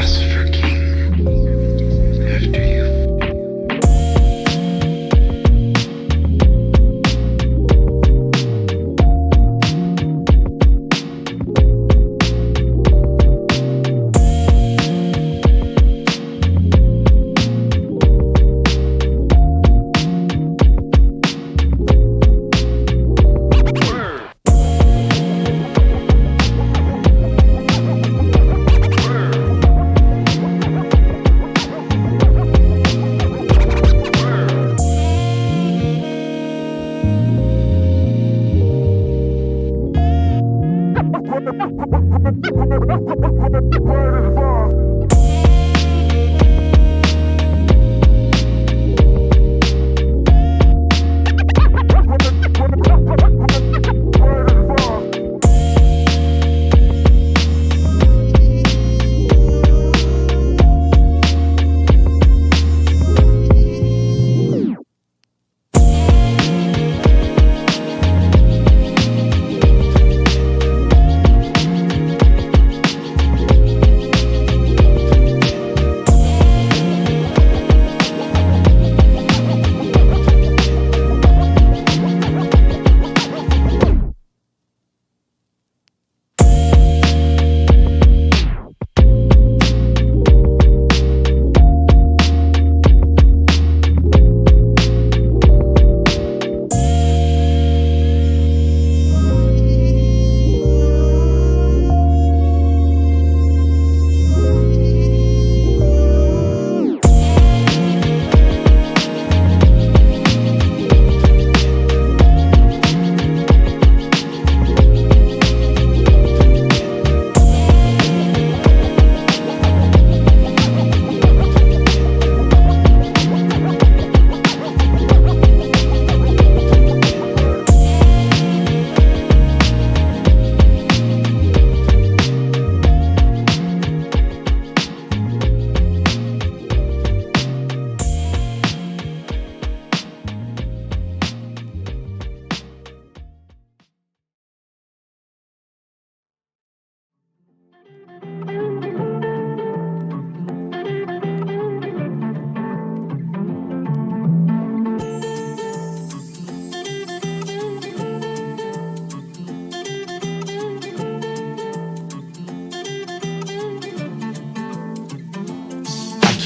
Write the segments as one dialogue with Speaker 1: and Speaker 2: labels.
Speaker 1: ask for king after you.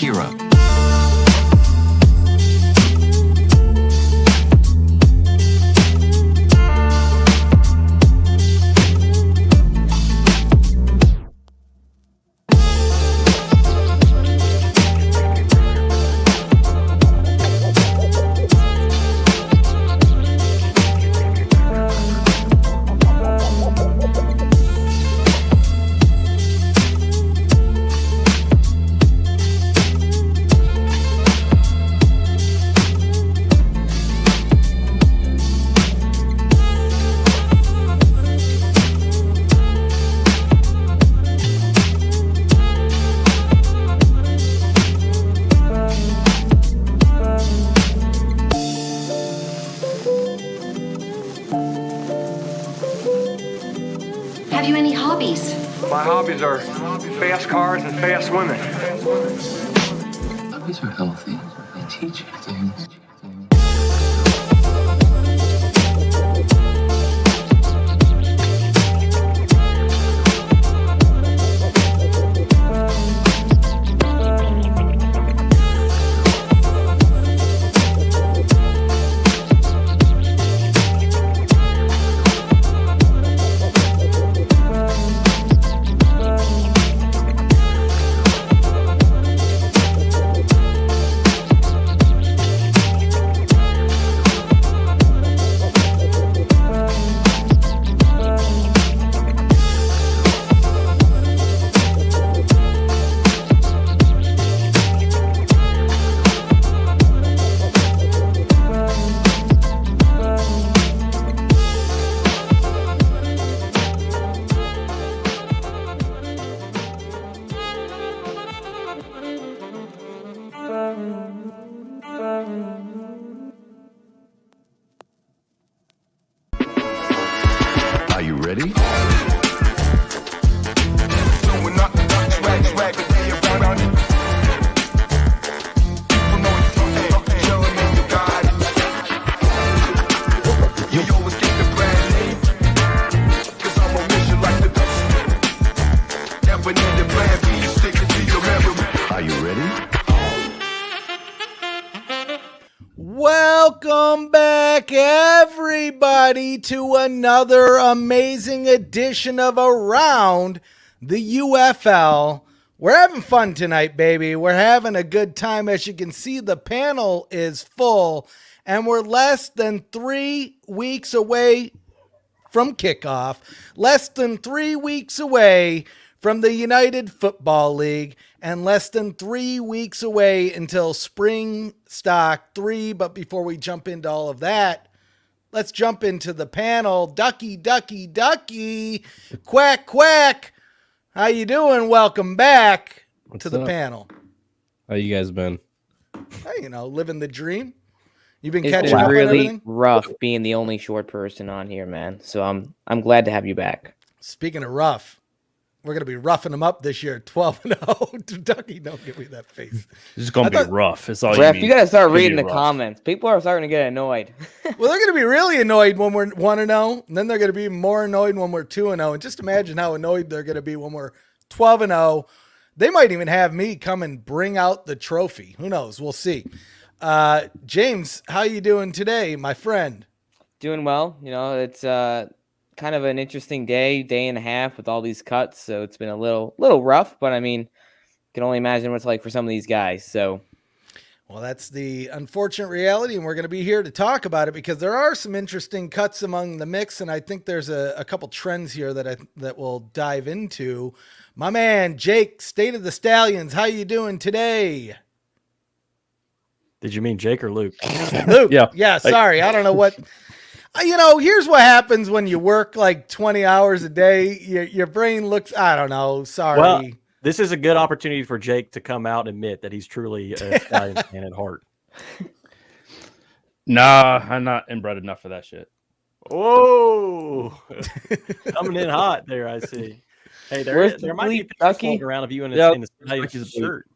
Speaker 2: Akira.
Speaker 3: Have you any hobbies?
Speaker 4: My hobbies are fast cars and fast women.
Speaker 1: Hobbies are healthy. They teach you things.
Speaker 3: never needed plan B. Sticking to your memory.
Speaker 2: Are you ready?
Speaker 5: Welcome back, everybody, to another amazing edition of Around the UFL. We're having fun tonight, baby. We're having a good time. As you can see, the panel is full, and we're less than 3 weeks away from kickoff, less than 3 weeks away from the United Football League, and less than 3 weeks away until Spring Stock 3. But before we jump into all of that, let's jump into the panel. Ducky, Ducky, Ducky, quack, quack. How you doing? Welcome back to the panel.
Speaker 6: How you guys been?
Speaker 5: Hey, living the dream. You've been
Speaker 7: It's
Speaker 5: catching up on
Speaker 7: really
Speaker 5: everything?
Speaker 7: rough being the only short person on here, man. So I'm glad to have you back.
Speaker 5: Speaking of rough, we're going to be roughing them up this year, 12-0. Ducky, don't give me that face.
Speaker 6: It's just gonna be rough. It's all
Speaker 7: Ref,
Speaker 6: you
Speaker 7: you
Speaker 6: mean.
Speaker 7: gotta start
Speaker 6: It's gonna
Speaker 7: reading
Speaker 6: be
Speaker 7: the
Speaker 6: rough.
Speaker 7: comments. People are starting to get annoyed.
Speaker 5: Well, they're going to be really annoyed when we're 1-0, and then they're going to be more annoyed when we're 2-0. And just imagine how annoyed they're going to be when we're 12-0. They might even have me come and bring out the trophy. Who knows? We'll see. James, how you doing today, my friend?
Speaker 7: Doing well. It's kind of an interesting day and a half with all these cuts. So it's been a little rough, but I mean, can only imagine what it's like for some of these guys. So.
Speaker 5: Well, that's the unfortunate reality, and we're going to be here to talk about it because there are some interesting cuts among the mix, and I think there's a couple trends here that we'll dive into. My man, Jake, State of the Stallions, how you doing today?
Speaker 8: Did you mean Jake or Luke?
Speaker 5: Luke, yeah, sorry. I don't know what... here's what happens when you work like 20 hours a day. Your brain looks, I don't know, sorry.
Speaker 8: Well, this is a good opportunity for Jake to come out and admit that he's truly a Stallions fan at heart.
Speaker 6: Nah, I'm not inbred enough for that shit.
Speaker 8: Whoa! Coming in hot there, I see. Hey, there might be pictures
Speaker 7: Ducky?
Speaker 8: floating around of you in the
Speaker 6: Yep.
Speaker 8: Stallions shirt.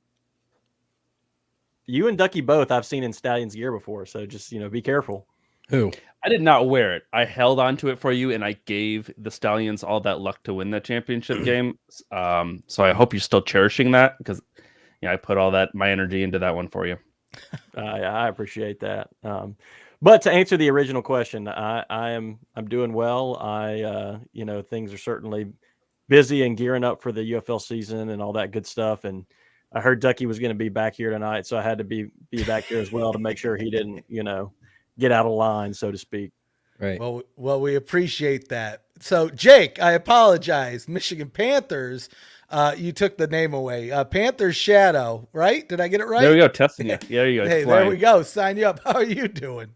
Speaker 8: You and Ducky both I've seen in Stallions gear before, so just, be careful.
Speaker 6: Who? I did not wear it. I held on to it for you, and I gave the Stallions all that luck to win that championship game. So I hope you're still cherishing that because I put all my energy into that one for you.
Speaker 8: I appreciate that. But to answer the original question, I'm doing well. Things are certainly busy and gearing up for the UFL season and all that good stuff. And I heard Ducky was going to be back here tonight, so I had to be back here as well to make sure he didn't, get out of line, so to speak.
Speaker 6: Right.
Speaker 5: Well, we appreciate that. So, Jake, I apologize. Michigan Panthers, you took the name away. Panthers Shadow, right? Did I get it right?
Speaker 6: There we go. Testing you. Yeah, there you go.
Speaker 5: Hey, there we go. Sign you up. How are you doing?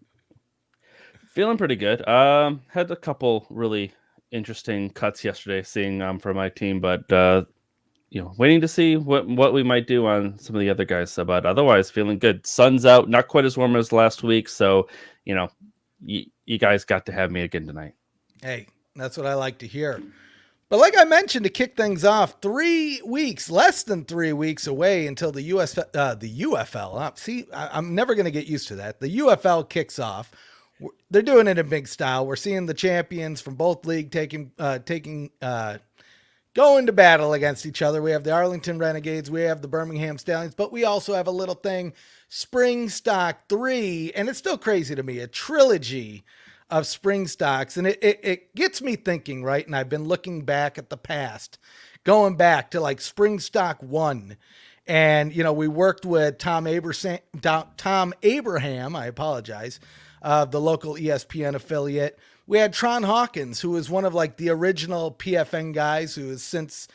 Speaker 6: Feeling pretty good. Had a couple really interesting cuts yesterday, seeing for my team, but waiting to see what we might do on some of the other guys. So, but otherwise, feeling good. Sun's out, not quite as warm as last week, so you guys got to have me again tonight.
Speaker 5: Hey, that's what I like to hear. But like I mentioned, to kick things off, 3 weeks, less than 3 weeks away until the UFL. See, I'm never going to get used to that. The UFL kicks off. They're doing it in big style. We're seeing the champions from both league going to battle against each other. We have the Arlington Renegades, we have the Birmingham Stallions, but we also have a little thing, Spring Stock 3, and it's still crazy to me, a trilogy of spring stocks. And it gets me thinking, right? And I've been looking back at the past, going back to like Spring Stock 1. And, we worked with Tom Abraham, I apologize, the local ESPN affiliate. We had Tron Hawkins, who was one of like the original PFN guys who has since,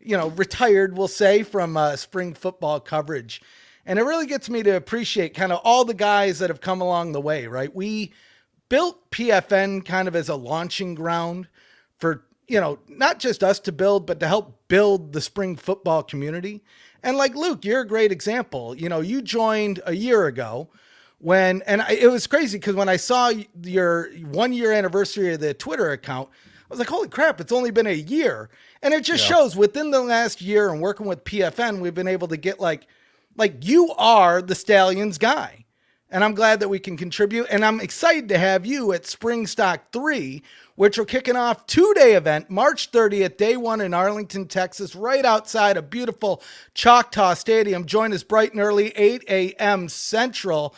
Speaker 5: retired, we'll say, from spring football coverage. And it really gets me to appreciate kind of all the guys that have come along the way, right? We built PFN kind of as a launching ground for, not just us to build, but to help build the spring football community. And like Luke, you're a great example. You joined a year ago. It was crazy because when I saw your 1 year anniversary of the Twitter account, I was like, holy crap, it's only been a year. And it just shows within the last year and working with PFN, we've been able to get like you are the Stallions guy. and I'm glad that we can contribute. And I'm excited to have you at Spring Stock 3, which we're kicking off 2-day event, March 30th, day 1 in Arlington, Texas, right outside a beautiful Choctaw Stadium. Join us bright and early, 8 a.m. Central.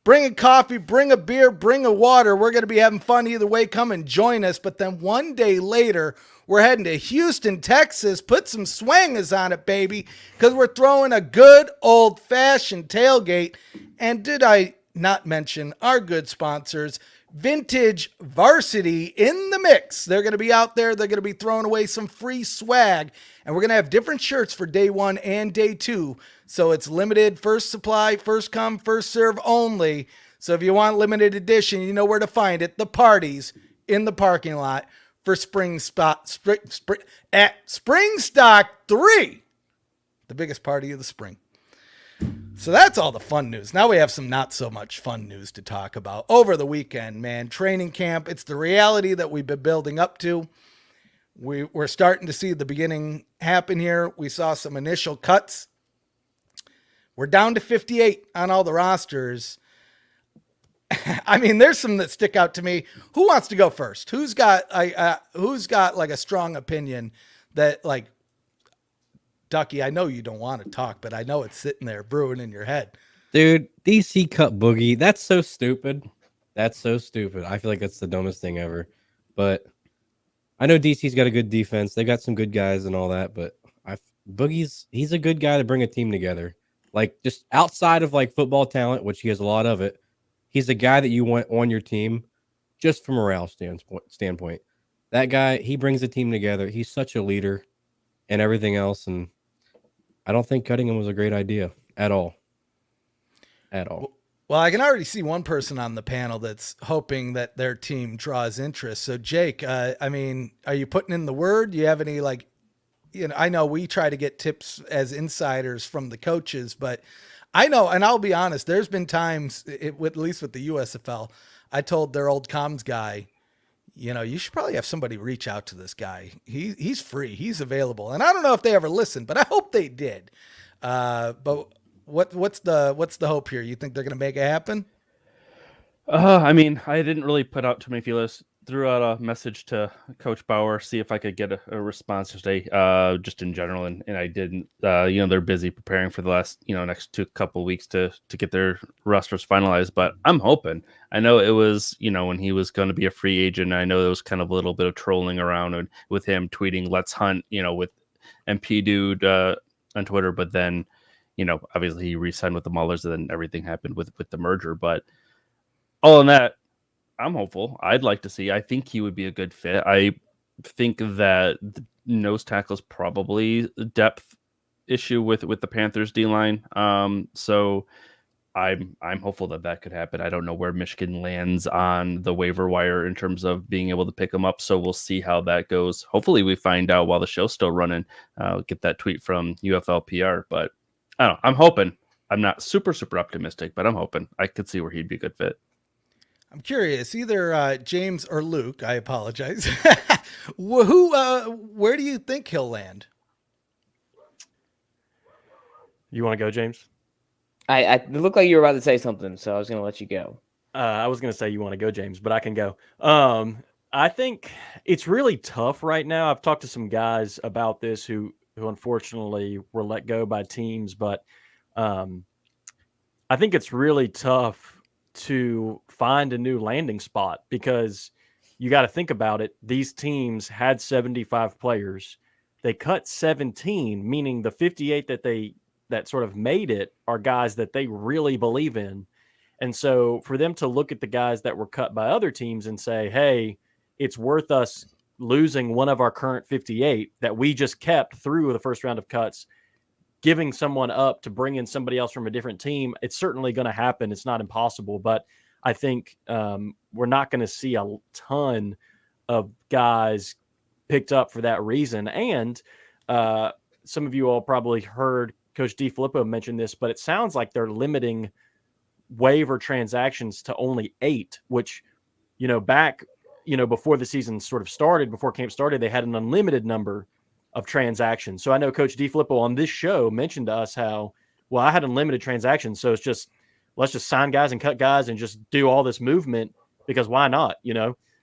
Speaker 5: Bring a coffee, bring a beer, bring a water. We're going to be having fun either way. Come and join us. But then one day later, we're heading to Houston, Texas. Put some swangers on it, baby, because we're throwing a good old-fashioned tailgate. And did I not mention our good sponsors, Vintage Varsity, in the mix? They're going to be out there. They're going to be throwing away some free swag. And we're going to have different shirts for day 1 and day 2. So it's limited, first supply, first come, first serve only. So if you want limited edition, you know where to find it. The parties in the parking lot for Spring Stock 3, the biggest party of the spring. So that's all the fun news. Now we have some not so much fun news to talk about. Over the weekend, man, training camp, it's the reality that we've been building up to. We're starting to see the beginning happen here. We saw some initial cuts. We're down to 58 on all the rosters. I mean, there's some that stick out to me. Who wants to go first? Who's got like a strong opinion that, like, Ducky, I know you don't want to talk, but I know it's sitting there brewing in your head.
Speaker 9: Dude, DC cut Boogie. That's so stupid. That's so stupid. I feel like that's the dumbest thing ever. But I know DC's got a good defense. They got some good guys and all that, but he's a good guy to bring a team together. Like, just outside of like football talent, which he has a lot of it, he's a guy that you want on your team just from a morale standpoint. That guy, he brings the team together. He's such a leader and everything else. And I don't think cutting him was a great idea at all. At all.
Speaker 5: Well, I can already see one person on the panel that's hoping that their team draws interest. So, Jake, I mean, are you putting in the word? Do you have any, like, you know, I know we try to get tips as insiders from the coaches, but I know, and I'll be honest, there's been times, at least with the USFL, I told their old comms guy, you know, you should probably have somebody reach out to this guy. He's free. He's available. And I don't know if they ever listened, but I hope they did. But what's the hope here? You think they're going to make it happen?
Speaker 6: I mean, I didn't really put out too many feelers. Threw out a message to Coach Bauer, see if I could get a response today, just in general, and I didn't. You know, they're busy preparing for the last, next couple weeks to get their rosters finalized. But I'm hoping. I know it was, when he was going to be a free agent. I know there was kind of a little bit of trolling around with him tweeting "Let's hunt," with MP Dude on Twitter. But then, obviously he re-signed with the Maulers, and then everything happened with the merger. But all in that, I'm hopeful. I'd like to see. I think he would be a good fit. I think that the nose tackle is probably a depth issue with the Panthers D line. So I'm hopeful that could happen. I don't know where Michigan lands on the waiver wire in terms of being able to pick him up. So we'll see how that goes. Hopefully we find out while the show's still running. Get that tweet from UFL PR. But I don't know. I'm hoping. I'm not super optimistic, but I'm hoping. I could see where he'd be a good fit.
Speaker 5: I'm curious, either James or Luke, I apologize. Where do you think he'll land?
Speaker 8: You want to go, James?
Speaker 7: I looked like you were about to say something, so I was going to let you go.
Speaker 8: I was going to say you want to go, James, but I can go. I think it's really tough right now. I've talked to some guys about this who unfortunately were let go by teams, but I think it's really tough to find a new landing spot, because you got to think about it. These teams had 75 players. They cut 17, meaning the 58 that sort of made it are guys that they really believe in. And so for them to look at the guys that were cut by other teams and say, hey, it's worth us losing one of our current 58 that we just kept through the first round of cuts, giving someone up to bring in somebody else from a different team, it's certainly going to happen. It's not impossible, but I think we're not going to see a ton of guys picked up for that reason. And some of you all probably heard Coach DiFilippo mention this, but it sounds like they're limiting waiver transactions to only 8, which, back, before the season sort of started, before camp started, they had an unlimited number of transactions. So I know Coach DiFilippo on this show mentioned to us how, well, I had unlimited transactions, so it's just let's just sign guys and cut guys and just do all this movement because why not?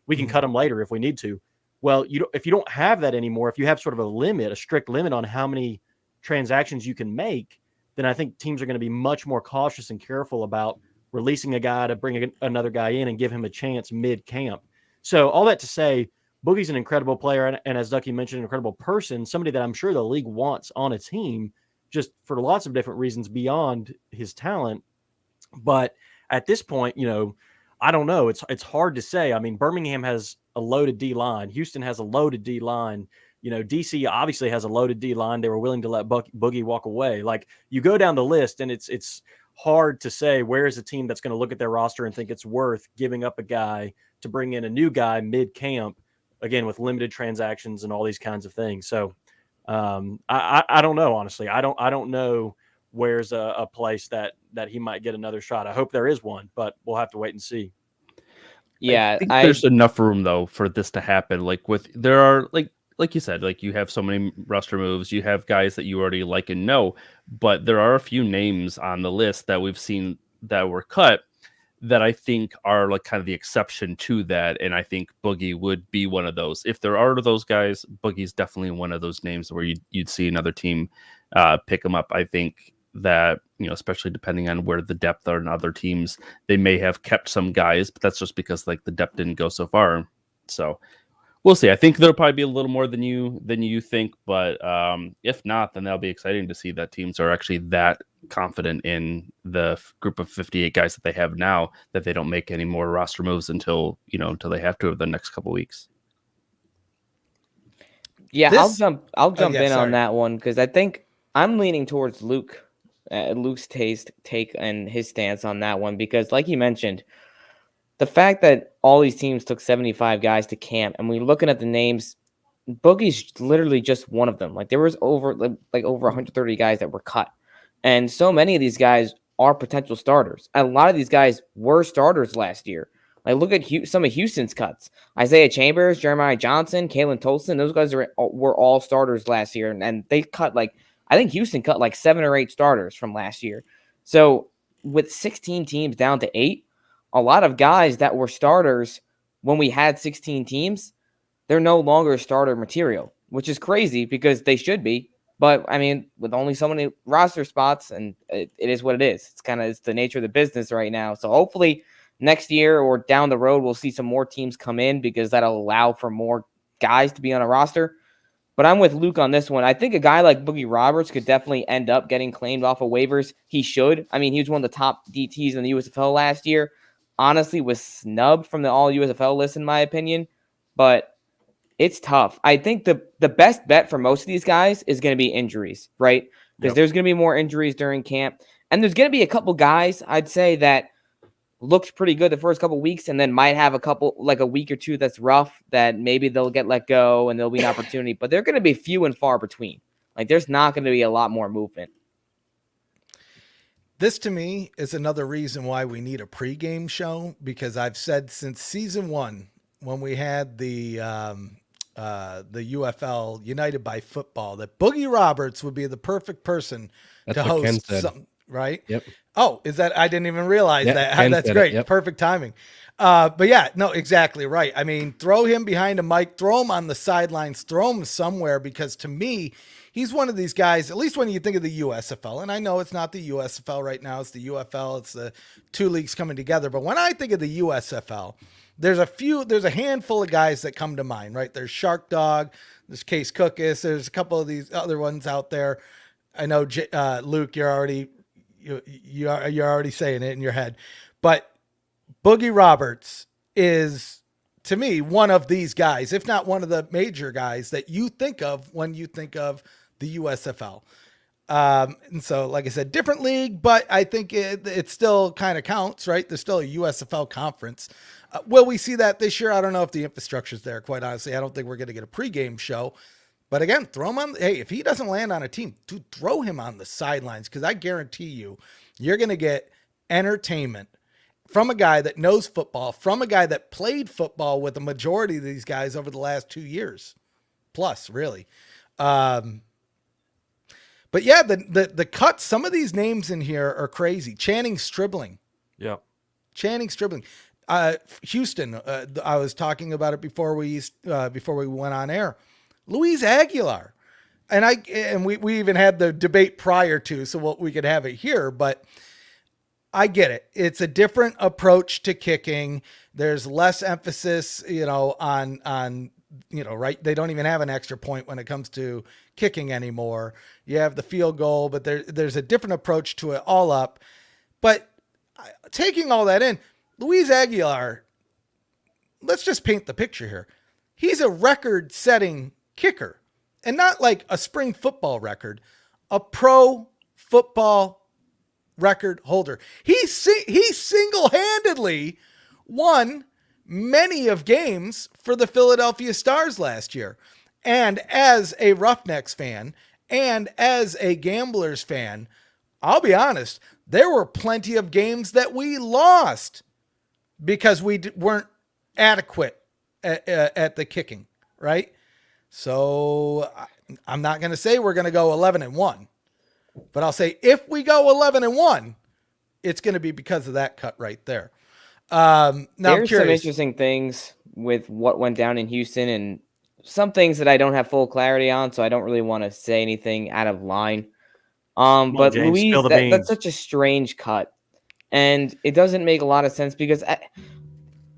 Speaker 8: We can cut them later if we need to. Well, if you don't have that anymore, if you have sort of a strict limit on how many transactions you can make, then I think teams are going to be much more cautious and careful about releasing a guy to bring another guy in and give him a chance mid-camp. So all that to say, Boogie's an incredible player, and as Ducky mentioned, an incredible person, somebody that I'm sure the league wants on a team just for lots of different reasons beyond his talent. But at this point, I don't know. It's hard to say. I mean, Birmingham has a loaded D-line. Houston has a loaded D-line. DC obviously has a loaded D-line. They were willing to let Boogie walk away. Like, you go down the list, and it's hard to say where is a team that's going to look at their roster and think it's worth giving up a guy to bring in a new guy mid-camp, again, with limited transactions and all these kinds of things. So I don't know, honestly. I don't know where's a place that he might get another shot. I hope there is one, but we'll have to wait and see.
Speaker 7: Yeah,
Speaker 6: I think there's enough room though for this to happen. There are like you said, you have so many roster moves, you have guys that you already like and know, but there are a few names on the list that we've seen that were cut that I think are kind of the exception to that. And I think Boogie would be one of those. If there are those guys, Boogie's definitely one of those names where you'd see another team pick him up. I think that, especially depending on where the depth are in other teams, they may have kept some guys, but that's just because the depth didn't go so far. So we'll see. I think there'll probably be a little more than you think, but if not, then that'll be exciting to see that teams are actually that confident in the group of 58 guys that they have now that they don't make any more roster moves until they have to over the next couple weeks.
Speaker 7: Yeah, I'll jump in on that one because I think I'm leaning towards Luke's take and his stance on that one because, like you mentioned, the fact that all these teams took 75 guys to camp, and we're looking at the names, Boogie's literally just one of them. There was over 130 guys that were cut, and so many of these guys are potential starters. A lot of these guys were starters last year. Look at some of Houston's cuts: Isaiah Chambers, Jeremiah Johnson, Kalen Tolson. Those guys were all starters last year, and they cut I think Houston cut 7 or 8 starters from last year. So with 16 teams down to 8, a lot of guys that were starters when we had 16 teams, they're no longer starter material, which is crazy because they should be. But I mean, with only so many roster spots, and it is what it is. It's the nature of the business right now. So hopefully next year or down the road, we'll see some more teams come in because that'll allow for more guys to be on a roster. But I'm with Luke on this one. I think a guy like Boogie Roberts could definitely end up getting claimed off of waivers. He should. I mean, he was one of the top DTs in the USFL last year. Honestly, was snubbed from the all USFL list, in my opinion. But it's tough. I think the best bet for most of these guys is going to be injuries, right? Because there's going to be more injuries during camp. And there's going to be a couple guys, I'd say, that looked pretty good the first couple weeks and then might have a week or two that's rough that maybe they'll get let go and there'll be an opportunity. But they're going to be few and far between. There's not going to be a lot more movement.
Speaker 5: This to me is another reason why we need a pregame show, because I've said since season 1, when we had the UFL United by Football, that Boogie Roberts would be the perfect person to host something, right?
Speaker 9: Yep.
Speaker 5: Oh, is that? I didn't even realize that.
Speaker 9: Ken
Speaker 5: That's
Speaker 9: said
Speaker 5: great.
Speaker 9: it, yep.
Speaker 5: Perfect timing. But yeah, no, exactly right. I mean, throw him behind a mic, throw him on the sidelines, throw him somewhere, because to me, he's one of these guys, at least when you think of the USFL, and I know it's not the USFL right now, it's the UFL, it's the 2 leagues coming together. But when I think of the USFL, there's a handful of guys that come to mind, right? There's Shark Dog, there's Case Cookus, there's a couple of these other ones out there. I know, Luke, you're already saying it in your head, but Boogie Roberts is, to me, one of these guys, if not one of the major guys that you think of when you think of the USFL. And so, like I said, different league, but I think it still kind of counts, right? There's still a USFL conference. Will we see that this year? I don't know if the infrastructure's there, quite honestly. I don't think we're going to get a pregame show. But again, throw him on. Hey, if he doesn't land on a team, dude, throw him on the sidelines, because I guarantee you're going to get entertainment from a guy that knows football, from a guy that played football with a majority of these guys over the last 2 years plus, really. But yeah, the cuts, some of these names in here are crazy. Channing Stribling
Speaker 8: Yep.
Speaker 5: Channing Stribling. Houston, I was talking about it before we went on air. Luis Aguilar. And we even had the debate prior to, so we could have it here, but I get it. It's a different approach to kicking. There's less emphasis, on right. They don't even have an extra point when it comes to kicking anymore. You have the field goal, but there's a different approach to it all up. But taking all that in, Luis Aguilar, let's just paint the picture here. He's a record-setting kicker. And not like a spring football record, a pro football record holder. He single-handedly won many of games for the Philadelphia Stars last year. And as a Roughnecks fan and as a Gamblers fan, I'll be honest, there were plenty of games that we lost because we weren't adequate at the kicking, right? So I'm not going to say we're going to go 11-1, but I'll say if we go 11-1, it's going to be because of that cut right there. Now
Speaker 7: there's some interesting things with what went down in Houston and some things that I don't have full clarity on, so I don't really want to say anything out of line. But
Speaker 8: James,
Speaker 7: Luis, that's such a strange cut, and it doesn't make a lot of sense because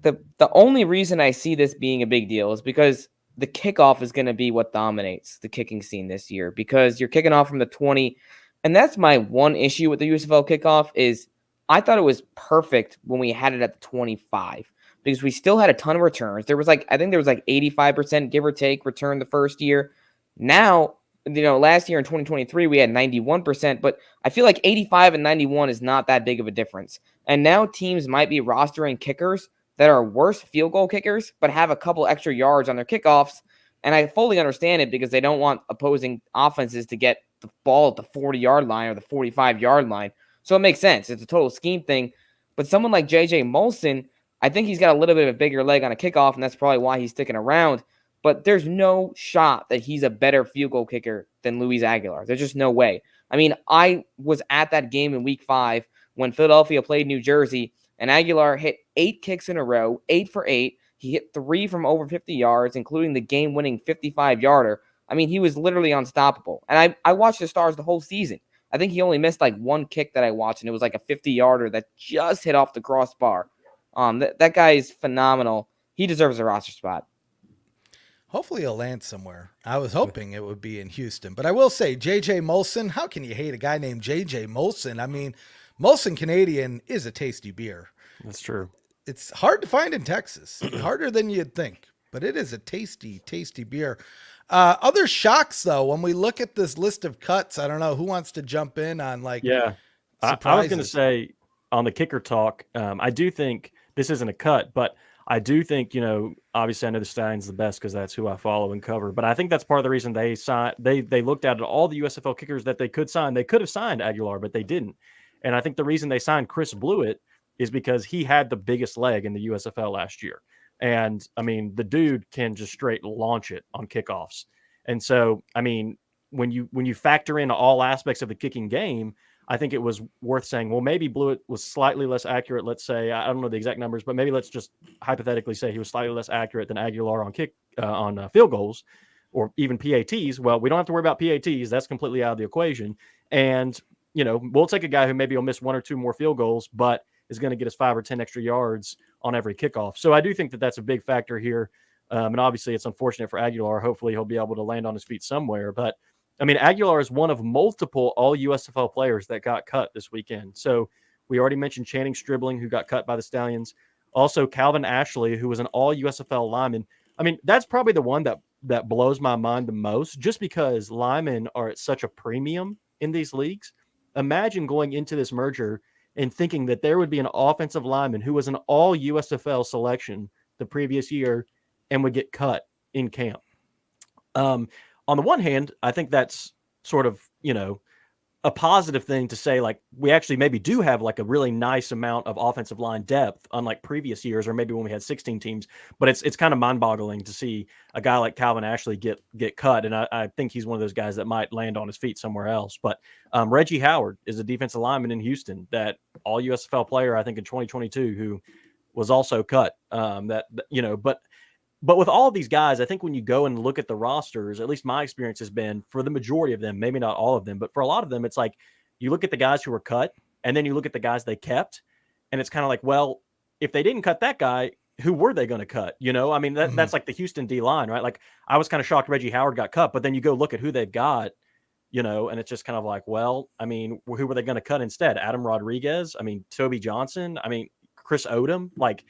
Speaker 7: the only reason I see this being a big deal is because the kickoff is going to be what dominates the kicking scene this year because you're kicking off from the 20. And that's my one issue with the USFL kickoff is I thought it was perfect when we had it at the 25 because we still had a ton of returns. I think there was 85% give or take return the first year. Now, last year in 2023, we had 91%, but I feel like 85 and 91 is not that big of a difference. And now teams might be rostering kickers that are worse field goal kickers, but have a couple extra yards on their kickoffs. And I fully understand it because they don't want opposing offenses to get the ball at the 40-yard line or the 45-yard line. So it makes sense. It's a total scheme thing. But someone like J.J. Molson, I think he's got a little bit of a bigger leg on a kickoff, and that's probably why he's sticking around. But there's no shot that he's a better field goal kicker than Luis Aguilar. There's just no way. I mean, I was at that game in Week 5 when Philadelphia played New Jersey, and Aguilar hit 8 kicks in a row, 8 for 8. He hit 3 from over 50 yards, including the game-winning 55-yarder. I mean, he was literally unstoppable. And I watched the Stars the whole season. I think he only missed one kick that I watched, and it was a 50-yarder that just hit off the crossbar. That guy is phenomenal. He deserves a roster spot.
Speaker 5: Hopefully he'll land somewhere. I was hoping it would be in Houston. But I will say, J.J. Molson, how can you hate a guy named J.J. Molson? I mean, Molson Canadian is a tasty beer.
Speaker 8: That's true.
Speaker 5: It's hard to find in Texas. Harder than you'd think. But it is a tasty, tasty beer. Other shocks, though, when we look at this list of cuts, I don't know who wants to jump in on
Speaker 8: surprises. I was going to say on the kicker talk, I do think this isn't a cut, but I do think, obviously I know the Stallion's the best because that's who I follow and cover, but I think that's part of the reason they looked at all the USFL kickers that they could sign. They could have signed Aguilar, but they didn't. And I think the reason they signed Chris Blewett is because he had the biggest leg in the USFL last year. And I mean, the dude can just straight launch it on kickoffs. And so, I mean, when you factor in all aspects of the kicking game, I think it was worth saying, well, maybe Blewett was slightly less accurate. Let's say, I don't know the exact numbers, but maybe let's just hypothetically say he was slightly less accurate than Aguilar on field goals or even PATs. Well, we don't have to worry about PATs. That's completely out of the equation. And, we'll take a guy who maybe will miss 1 or 2 more field goals, but is going to get us 5 or 10 extra yards on every kickoff. So I do think that that's a big factor here. And obviously it's unfortunate for Aguilar. Hopefully he'll be able to land on his feet somewhere. But I mean, Aguilar is one of multiple all USFL players that got cut this weekend. So we already mentioned Channing Stribling, who got cut by the Stallions. Also Calvin Ashley, who was an all USFL lineman. I mean, that's probably the one that blows my mind the most, just because linemen are at such a premium in these leagues. Imagine going into this merger and thinking that there would be an offensive lineman who was an all USFL selection the previous year and would get cut in camp. On the one hand, I think that's sort of, a positive thing to say, like, we actually maybe do have like a really nice amount of offensive line depth, unlike previous years, or maybe when we had 16 teams. But it's kind of mind-boggling to see a guy like Calvin Ashley get cut, and I think he's one of those guys that might land on his feet somewhere else. But Reggie Howard is a defensive lineman in Houston, that all USFL player, I think, in 2022, who was also cut. But with all of these guys, I think when you go and look at the rosters, at least my experience has been, for the majority of them, maybe not all of them, but for a lot of them, it's like you look at the guys who were cut and then you look at the guys they kept. And it's kind of like, well, if they didn't cut that guy, who were they going to cut? I mean, that's like the Houston D line, right? Like, I was kind of shocked Reggie Howard got cut, but then you go look at who they've got, and it's just kind of like, well, I mean, who were they going to cut instead? Adam Rodriguez? I mean, Toby Johnson? I mean, Chris Odom? Like,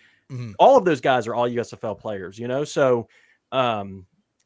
Speaker 8: all of those guys are all USFL players, So,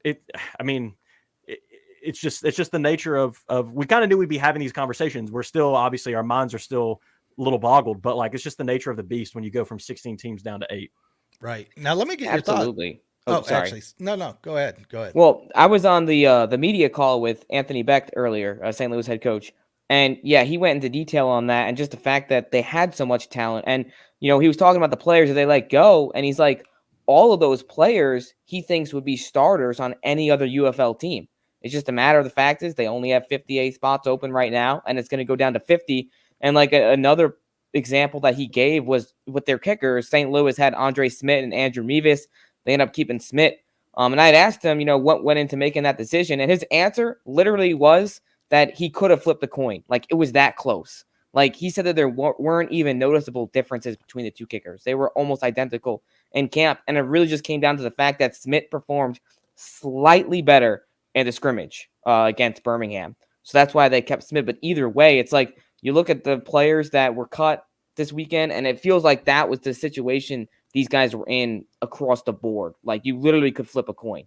Speaker 8: it's just the nature of we kind of knew we'd be having these conversations. We're still, obviously, our minds are still a little boggled, but like, it's just the nature of the beast when you go from 16 teams down to 8.
Speaker 5: Right. Now, let me get
Speaker 7: Absolutely.
Speaker 5: your thoughts.
Speaker 7: Sorry.
Speaker 5: Actually, no, go ahead.
Speaker 7: Well, I was on the media call with Anthony Becht earlier, St. Louis head coach. And yeah, he went into detail on that, and just the fact that they had so much talent. And, he was talking about the players that they let go. And he's like, all of those players he thinks would be starters on any other UFL team. It's just a matter of the fact is they only have 58 spots open right now, and it's going to go down to 50. And like another example that he gave was with their kickers, St. Louis had Andre Smith and Andrew Mevis. They ended up keeping Smith. And I had asked him, what went into making that decision. And his answer literally was that he could have flipped a coin. Like, it was that close. Like, he said that there weren't even noticeable differences between the two kickers. They were almost identical in camp. And it really just came down to the fact that Smith performed slightly better in the scrimmage against Birmingham. So that's why they kept Smith. But either way, it's like you look at the players that were cut this weekend, and it feels like that was the situation these guys were in across the board. Like, you literally could flip a coin.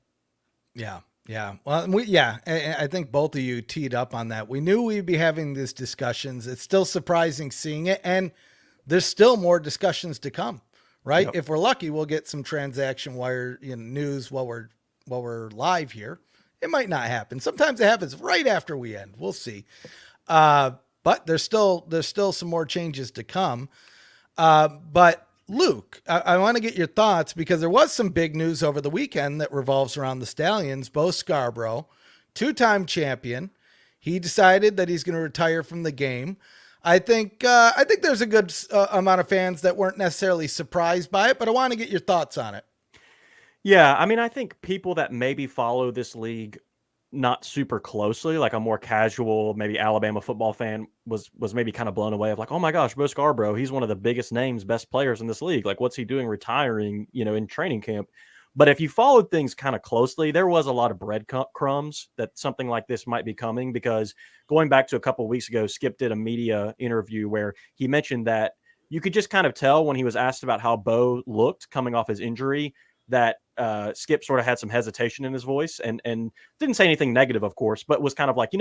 Speaker 5: Yeah. Yeah. Well, I think both of you teed up on that. We knew we'd be having these discussions. It's still surprising seeing it. And there's still more discussions to come, right? Yep. If we're lucky, we'll get some transaction wire news while we're live here. It might not happen. Sometimes it happens right after we end. We'll see. But there's still some more changes to come. But Luke, I want to get your thoughts, because there was some big news over the weekend that revolves around the Stallions. Bo Scarbrough, 2-time champion. He decided that he's going to retire from the game. I think there's a good amount of fans that weren't necessarily surprised by it, but I want to get your thoughts on it.
Speaker 8: Yeah, I mean, I think people that maybe follow this league not super closely, like a more casual, maybe Alabama football fan, was maybe kind of blown away of like, oh my gosh, Bo Scarbrough, he's one of the biggest names, best players in this league. Like, what's he doing retiring, in training camp? But if you followed things kind of closely, there was a lot of breadcrumbs that something like this might be coming, because going back to a couple of weeks ago, Skip did a media interview where he mentioned that you could just kind of tell when he was asked about how Bo looked coming off his injury, that Skip sort of had some hesitation in his voice, and didn't say anything negative, of course, but was kind of like,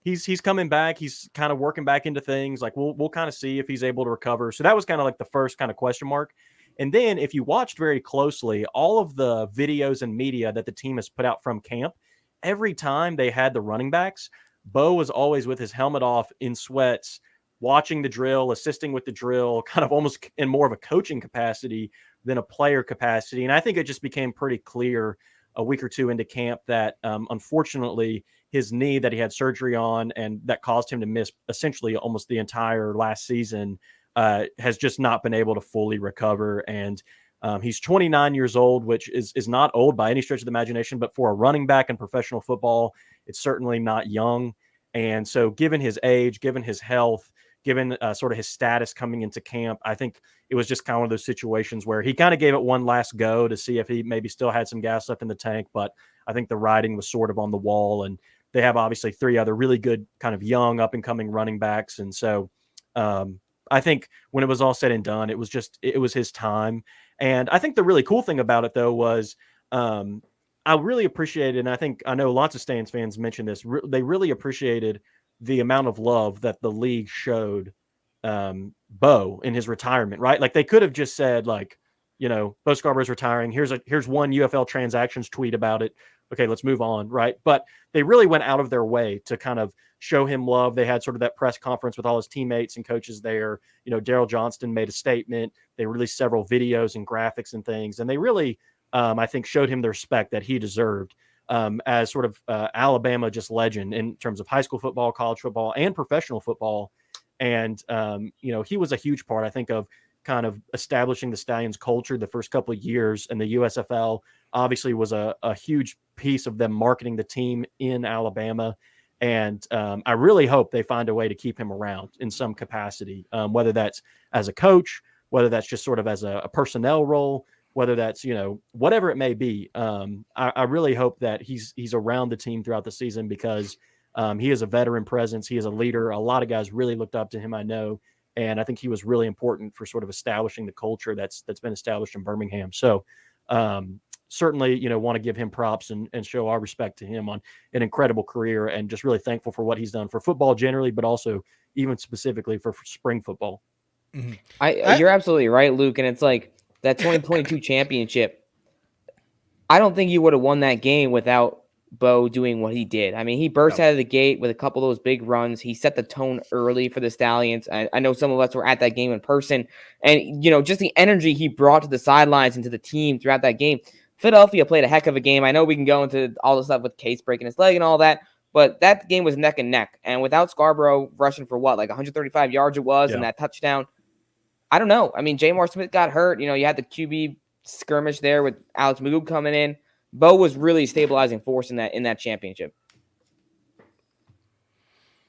Speaker 8: he's coming back. He's kind of working back into things. Like, we'll kind of see if he's able to recover. So that was kind of like the first kind of question mark. And then if you watched very closely, all of the videos and media that the team has put out from camp, every time they had the running backs, Bo was always with his helmet off, in sweats, watching the drill, assisting with the drill, kind of almost in more of a coaching capacity than a player capacity. And I think it just became pretty clear a week or two into camp that unfortunately his knee that he had surgery on and that caused him to miss essentially almost the entire last season has just not been able to fully recover. And he's 29 years old, which is not old by any stretch of the imagination, but for a running back in professional football, it's certainly not young. And so given his age, given his health, given sort of his status coming into camp, I think it was just kind of one of those situations where he kind of gave it one last go to see if he maybe still had some gas left in the tank. But I think the writing was sort of on the wall, and they have obviously 3 other really good kind of young up and coming running backs. And so I think when it was all said and done, it was his time. And I think the really cool thing about it, though, was I really appreciated, and I know lots of Stans fans mentioned this, they really appreciated the amount of love that the league showed Bo in his retirement, right? Like, they could have just said, like, Bo Scarborough's retiring. Here's one UFL Transactions tweet about it. okay, let's move on, right? But they really went out of their way to kind of show him love. They had sort of that press conference with all his teammates and coaches there. Daryl Johnston made a statement. They released several videos and graphics and things, and they really, I think, showed him the respect that he deserved as sort of Alabama just legend in terms of high school football, college football, and professional football. And, he was a huge part, I think, of kind of establishing the Stallions culture the first couple of years. And the USFL obviously was a huge piece of them marketing the team in Alabama. And I really hope they find a way to keep him around in some capacity, whether that's as a coach, whether that's just sort of as a personnel role, whether that's, whatever it may be. I really hope that he's around the team throughout the season because he is a veteran presence. He is a leader. A lot of guys really looked up to him, I know. And I think he was really important for sort of establishing the culture that's been established in Birmingham. So certainly, want to give him props and show our respect to him on an incredible career, and just really thankful for what he's done for football generally, but also even specifically for spring football.
Speaker 7: Mm-hmm. You're absolutely right, Luke. And it's like that 2022 championship. I don't think you would have won that game without Bo doing what he did. I mean, he burst out of the gate with a couple of those big runs. He set the tone early for the Stallions. I know some of us were at that game in person, and just the energy he brought to the sidelines and to the team throughout that game. Philadelphia played a heck of a game. I know we can go into all the stuff with Case breaking his leg and all that, but that game was neck and neck. And without Scarbrough rushing for 135 yards it was, and that touchdown, I don't know. I mean, Jamar Smith got hurt. You had the QB skirmish there with Alex Magoo coming in. Bo was really stabilizing force in that championship.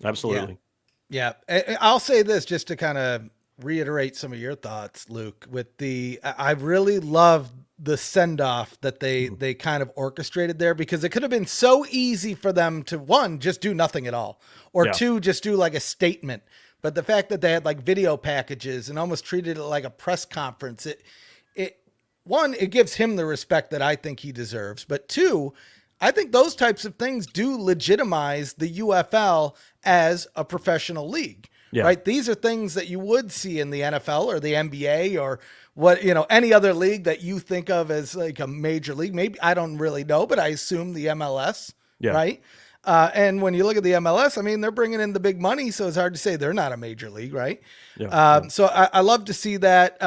Speaker 8: Absolutely.
Speaker 5: Yeah. I'll say this just to kind of reiterate some of your thoughts, Luke, I really love the send-off that they kind of orchestrated there, because it could have been so easy for them to, one, just do nothing at all, or two, just do like a statement. But the fact that they had like video packages and almost treated it like a press conference, it gives him the respect that I think he deserves. But two, I think those types of things do legitimize the UFL as a professional league, right? These are things that you would see in the NFL or the NBA or any other league that you think of as like a major league. Maybe, I don't really know, but I assume the MLS, right? And when you look at the MLS, I mean, they're bringing in the big money, so it's hard to say they're not a major league, right? So I love to see that.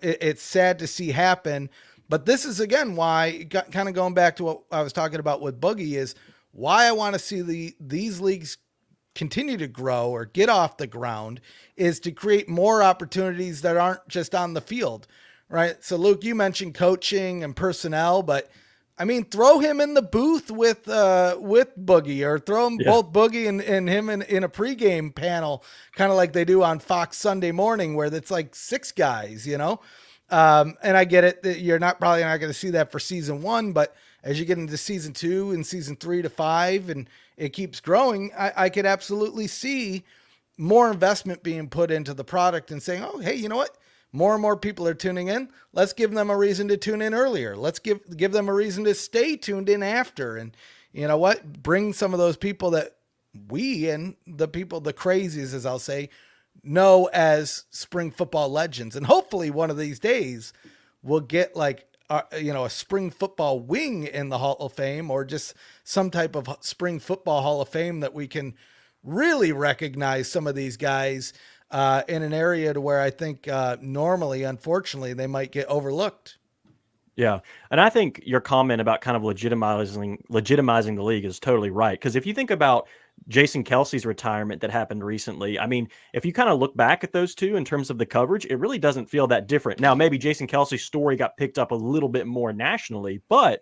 Speaker 5: It's sad to see happen, but this is, again, why, kind of going back to what I was talking about with Boogie, is why I want to see these leagues continue to grow or get off the ground, is to create more opportunities that aren't just on the field, right? So, Luke, you mentioned coaching and personnel, but I mean, throw him in the booth with Boogie, or throw him both Boogie and him in a pregame panel, kind of like they do on Fox Sunday Morning, where it's like 6 guys, And I get it that you're probably not going to see that for season 1, but as you get into season 2 and season 3 to 5, and it keeps growing, I could absolutely see more investment being put into the product and saying, oh, hey, you know what? More and more people are tuning in. Let's give them a reason to tune in earlier. Let's give them a reason to stay tuned in after. And you know what? Bring some of those people that we and the crazies, as I'll say, know as spring football legends. And hopefully one of these days we'll get like, a spring football wing in the Hall of Fame, or just some type of spring football Hall of Fame that we can really recognize some of these guys in an area to where I think normally, unfortunately, they might get overlooked.
Speaker 8: Yeah. And I think your comment about kind of legitimizing the league is totally right. Because if you think about Jason Kelsey's retirement that happened recently, I mean, if you kind of look back at those two in terms of the coverage, it really doesn't feel that different. Now, maybe Jason Kelsey's story got picked up a little bit more nationally, but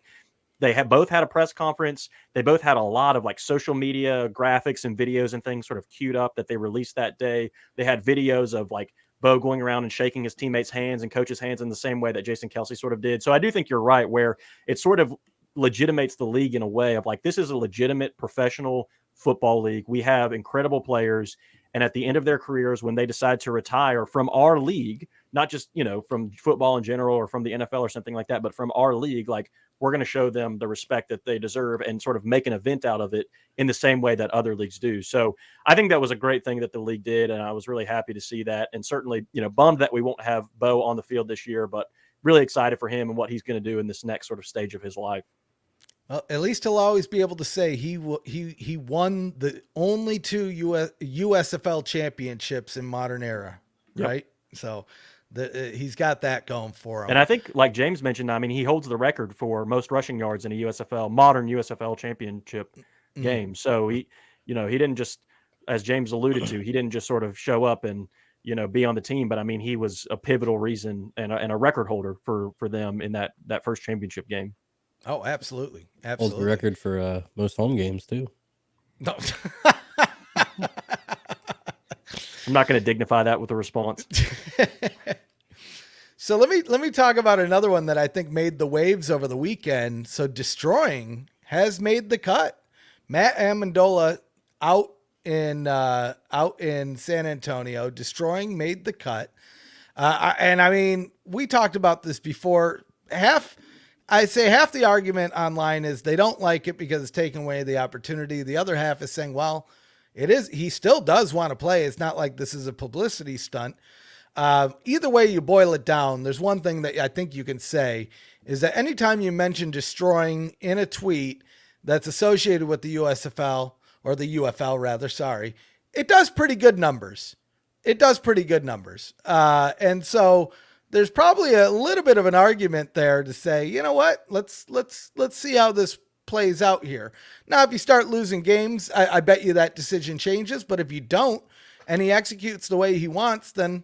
Speaker 8: they have both had a press conference. They both had a lot of like social media graphics and videos and things sort of queued up that they released that day. They had videos of like Bo going around and shaking his teammates' hands and coaches' hands in the same way that Jason Kelsey sort of did. So I do think you're right, where it sort of legitimates the league in a way of like, this is a legitimate professional football league. We have incredible players. And at the end of their careers, when they decide to retire from our league, not just, from football in general or from the NFL or something like that, but from our league, like, we're going to show them the respect that they deserve and sort of make an event out of it in the same way that other leagues do. So I think that was a great thing that the league did. And I was really happy to see that. And certainly, bummed that we won't have Bo on the field this year, but really excited for him and what he's going to do in this next sort of stage of his life.
Speaker 5: Well, at least he'll always be able to say he won the only 2 USFL championships in modern era, right? So he's got that going for him.
Speaker 8: And I think, like James mentioned, I mean, he holds the record for most rushing yards in a modern USFL championship game. So he didn't just, as James alluded to, he didn't just sort of show up and, be on the team. But I mean, he was a pivotal reason and a record holder for them in that first championship game.
Speaker 5: Oh, absolutely.
Speaker 9: Holds the record for most home games too.
Speaker 5: No.
Speaker 8: I'm not going to dignify that with a response.
Speaker 5: So let me talk about another one that I think made the waves over the weekend. So Destroying has made the cut. Matt Amendola out in San Antonio. Destroying made the cut. And I mean, we talked about this before. I'd say half the argument online is they don't like it because it's taking away the opportunity. The other half is saying, well, he still does want to play. It's not like this is a publicity stunt. Either way you boil it down, there's one thing that I think you can say is that anytime you mention Destroying in a tweet that's associated with the USFL or the UFL rather, sorry, it does pretty good numbers. And so there's probably a little bit of an argument there to say, you know what, let's see how this plays out here. Now, if you start losing games, I bet you that decision changes. But if you don't, and he executes the way he wants, then,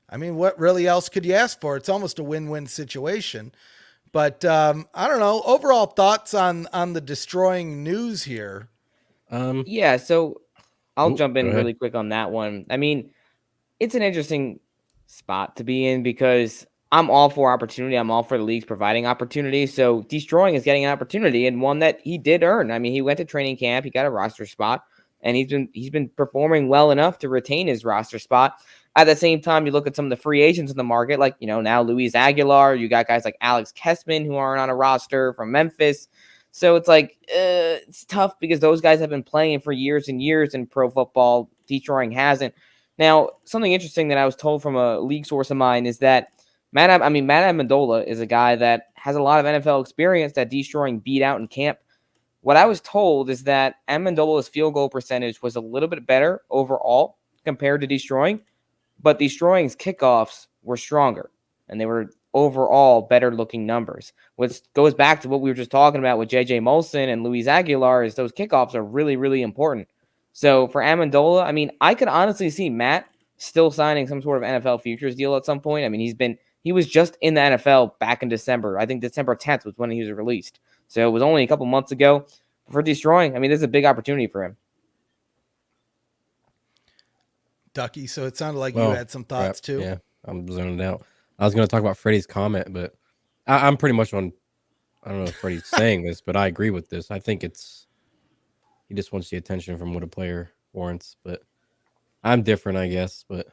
Speaker 5: I mean, what really else could you ask for? It's almost a win-win situation. But I don't know. Overall thoughts on the Destroying news here?
Speaker 7: Yeah, so I'll jump in really quick on that one. I mean, it's an interesting spot to be in because I'm all for opportunity. I'm all for the leagues providing opportunity. So Destroying is getting an opportunity and one that he did earn. I mean, he went to training camp, he got a roster spot, and he's been performing well enough to retain his roster spot. At the same time, you look at some of the free agents in the market, like, now Luis Aguilar, you got guys like Alex Kessman who aren't on a roster from Memphis. So it's like, it's tough because those guys have been playing for years and years in pro football. Destroying hasn't. Now, something interesting that I was told from a league source of mine is that Matt Amendola is a guy that has a lot of NFL experience that Destroying beat out in camp. What I was told is that Amendola's field goal percentage was a little bit better overall compared to Destroying, but Destroying's kickoffs were stronger, and they were overall better looking numbers, which goes back to what we were just talking about with J.J. Molson and Luis Aguilar, is those kickoffs are really, really important. So for Amendola, I mean, I could honestly see Matt still signing some sort of NFL futures deal at some point. I mean, he was just in the NFL back in December. I think December 10th was when he was released. So it was only a couple months ago. For Destroying, I mean, this is a big opportunity for him.
Speaker 5: Ducky, so it sounded like you had some thoughts too.
Speaker 9: Yeah, I'm zoned out. I was going to talk about Freddie's comment, but I'm pretty much on. I don't know if Freddie's saying this, but I agree with this. I think he just wants the attention from what a player warrants. But I'm different, I guess. But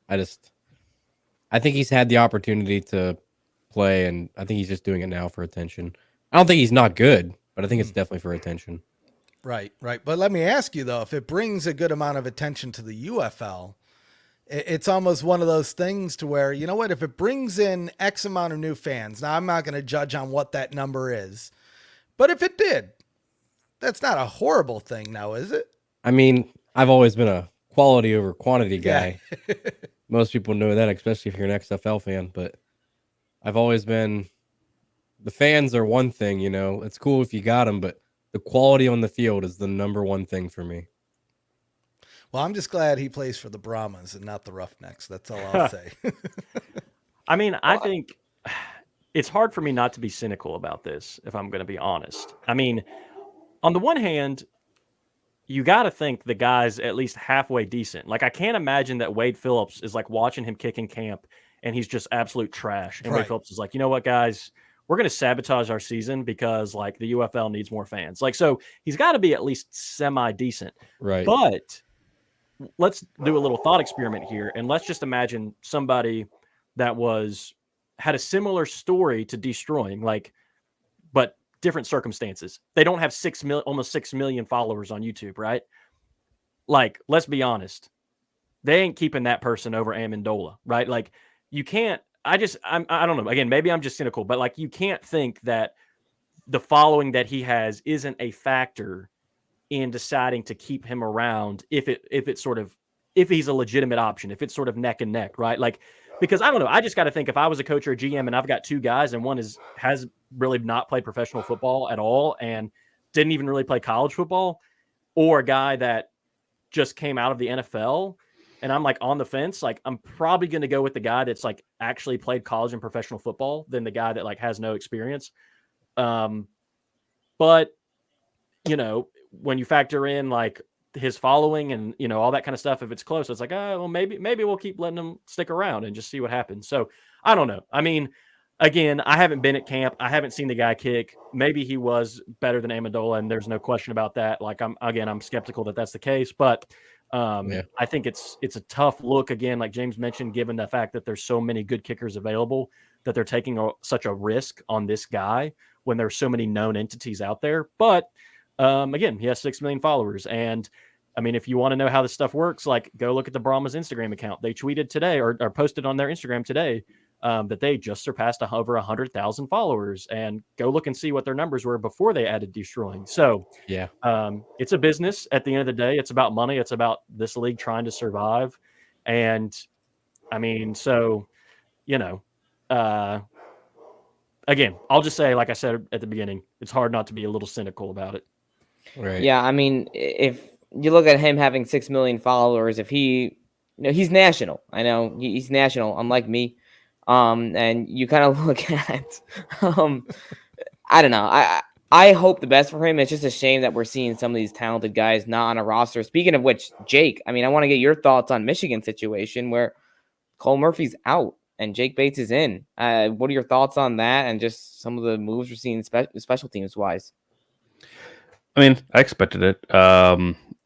Speaker 9: I think he's had the opportunity to play, and I think he's just doing it now for attention. I don't think he's not good, but I think it's definitely for attention.
Speaker 5: Right. But let me ask you, though, if it brings a good amount of attention to the UFL, it's almost one of those things to where, you know what, if it brings in X amount of new fans, now I'm not going to judge on what that number is, but if it did, that's not a horrible thing now, is it?
Speaker 9: I mean, I've always been a quality over quantity guy. Yeah. Most people know that, especially if you're an XFL fan, but I've always been, the fans are one thing, it's cool if you got them, but the quality on the field is the number one thing for me.
Speaker 5: Well, I'm just glad he plays for the Brahmas and not the Roughnecks. That's all I'll say.
Speaker 8: I mean, I think it's hard for me not to be cynical about this, if I'm going to be honest. I mean, on the one hand, you got to think the guy's at least halfway decent. Like, I can't imagine that Wade Phillips is like watching him kick in camp and he's just absolute trash. And Wade Phillips is like, you know what, guys, we're going to sabotage our season because like the UFL needs more fans. Like, so he's got to be at least semi-decent.
Speaker 9: Right.
Speaker 8: But let's do a little thought experiment here. And let's just imagine somebody that had a similar story to Destroying, like, but different circumstances. They don't have almost 6 million followers on YouTube, right? Like, let's be honest. They ain't keeping that person over Amendola, right? Like, you can't, I don't know. Again, maybe I'm just cynical, but like, you can't think that the following that he has isn't a factor in deciding to keep him around if he's a legitimate option, if it's sort of neck and neck, right? Like, because I don't know, I just got to think if I was a coach or a GM and I've got two guys and one has really not played professional football at all and didn't even really play college football, or a guy that just came out of the NFL and I'm like on the fence, like I'm probably going to go with the guy that's like actually played college and professional football than the guy that like has no experience. But you know, when you factor in like his following and, you know, all that kind of stuff, if it's close, it's like, oh, well, maybe we'll keep letting him stick around and just see what happens. So I don't know. I mean, again, I haven't been at camp. I haven't seen the guy kick. Maybe he was better than Amendola, and there's no question about that. Like I'm skeptical that that's the case, but I think it's a tough look again, like James mentioned, given the fact that there's so many good kickers available that they're taking such a risk on this guy when there's so many known entities out there. But again, he has 6 million followers. And I mean, if you want to know how this stuff works, like go look at the Brahma's Instagram account. They tweeted today or posted on their Instagram today that they just surpassed over 100,000 followers, and go look and see what their numbers were before they added destroying. So
Speaker 9: yeah,
Speaker 8: it's a business at the end of the day. It's about money. It's about this league trying to survive. And I mean, so, you know, again, I'll just say, like I said at the beginning, it's hard not to be a little cynical about it.
Speaker 9: right.
Speaker 7: Yeah, I mean, if you look at him having 6 million followers, if he, you know, he's national. I know he's national, unlike me. And you kind of look at, I don't know. I hope the best for him. It's just a shame that we're seeing some of these talented guys not on a roster. Speaking of which, Jake, I mean, I want to get your thoughts on Michigan situation where Cole Murphy's out and Jake Bates is in. What are your thoughts on that and just some of the moves we're seeing special teams wise?
Speaker 6: I mean, I expected it.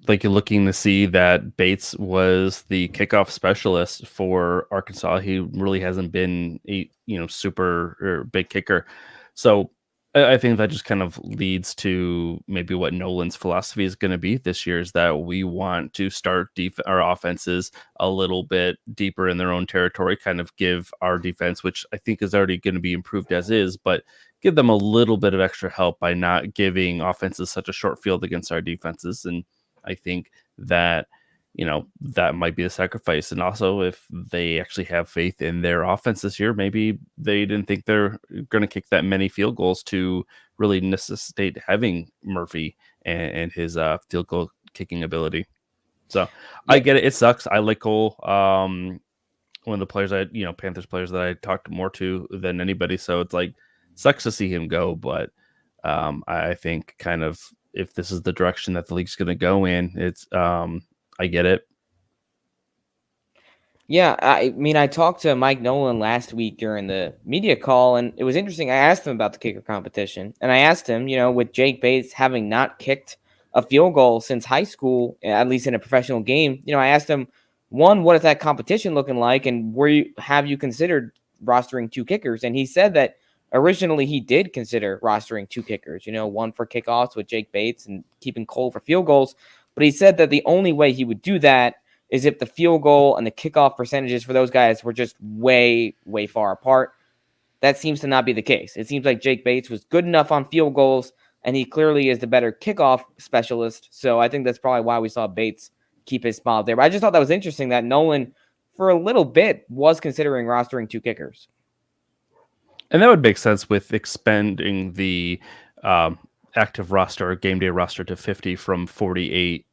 Speaker 6: Like, you're looking to see that Bates was the kickoff specialist for Arkansas. He really hasn't been a super or big kicker. So I think that just kind of leads to maybe what Nolan's philosophy is going to be this year, is that we want to start our offenses a little bit deeper in their own territory, kind of give our defense, which I think is already going to be improved as is, but give them a little bit of extra help by not giving offenses such a short field against our defenses. And I think that, that might be a sacrifice. And also, if they actually have faith in their offense this year, maybe they didn't think they're going to kick that many field goals to really necessitate having Murphy and his field goal kicking ability. So yeah. I get it. It sucks. I like Cole. One of the players Panthers players that I talked more to than anybody. So it's like, sucks to see him go, but I think kind of if this is the direction that the league's going to go in, it's I get it.
Speaker 7: Yeah, I mean, I talked to Mike Nolan last week during the media call, and it was interesting. I asked him about the kicker competition, and I asked him, with Jake Bates having not kicked a field goal since high school, at least in a professional game, I asked him, one, what is that competition looking like, and have you considered rostering 2 kickers? And he said that originally he did consider rostering 2 kickers, one for kickoffs with Jake Bates and keeping Cole for field goals. But he said that the only way he would do that is if the field goal and the kickoff percentages for those guys were just way, way far apart. That seems to not be the case. It seems like Jake Bates was good enough on field goals, and he clearly is the better kickoff specialist. So I think that's probably why we saw Bates keep his spot there. But I just thought that was interesting that Nolan, for a little bit, was considering rostering 2 kickers.
Speaker 6: And that would make sense with expanding the active roster, game day roster to 50 from 48,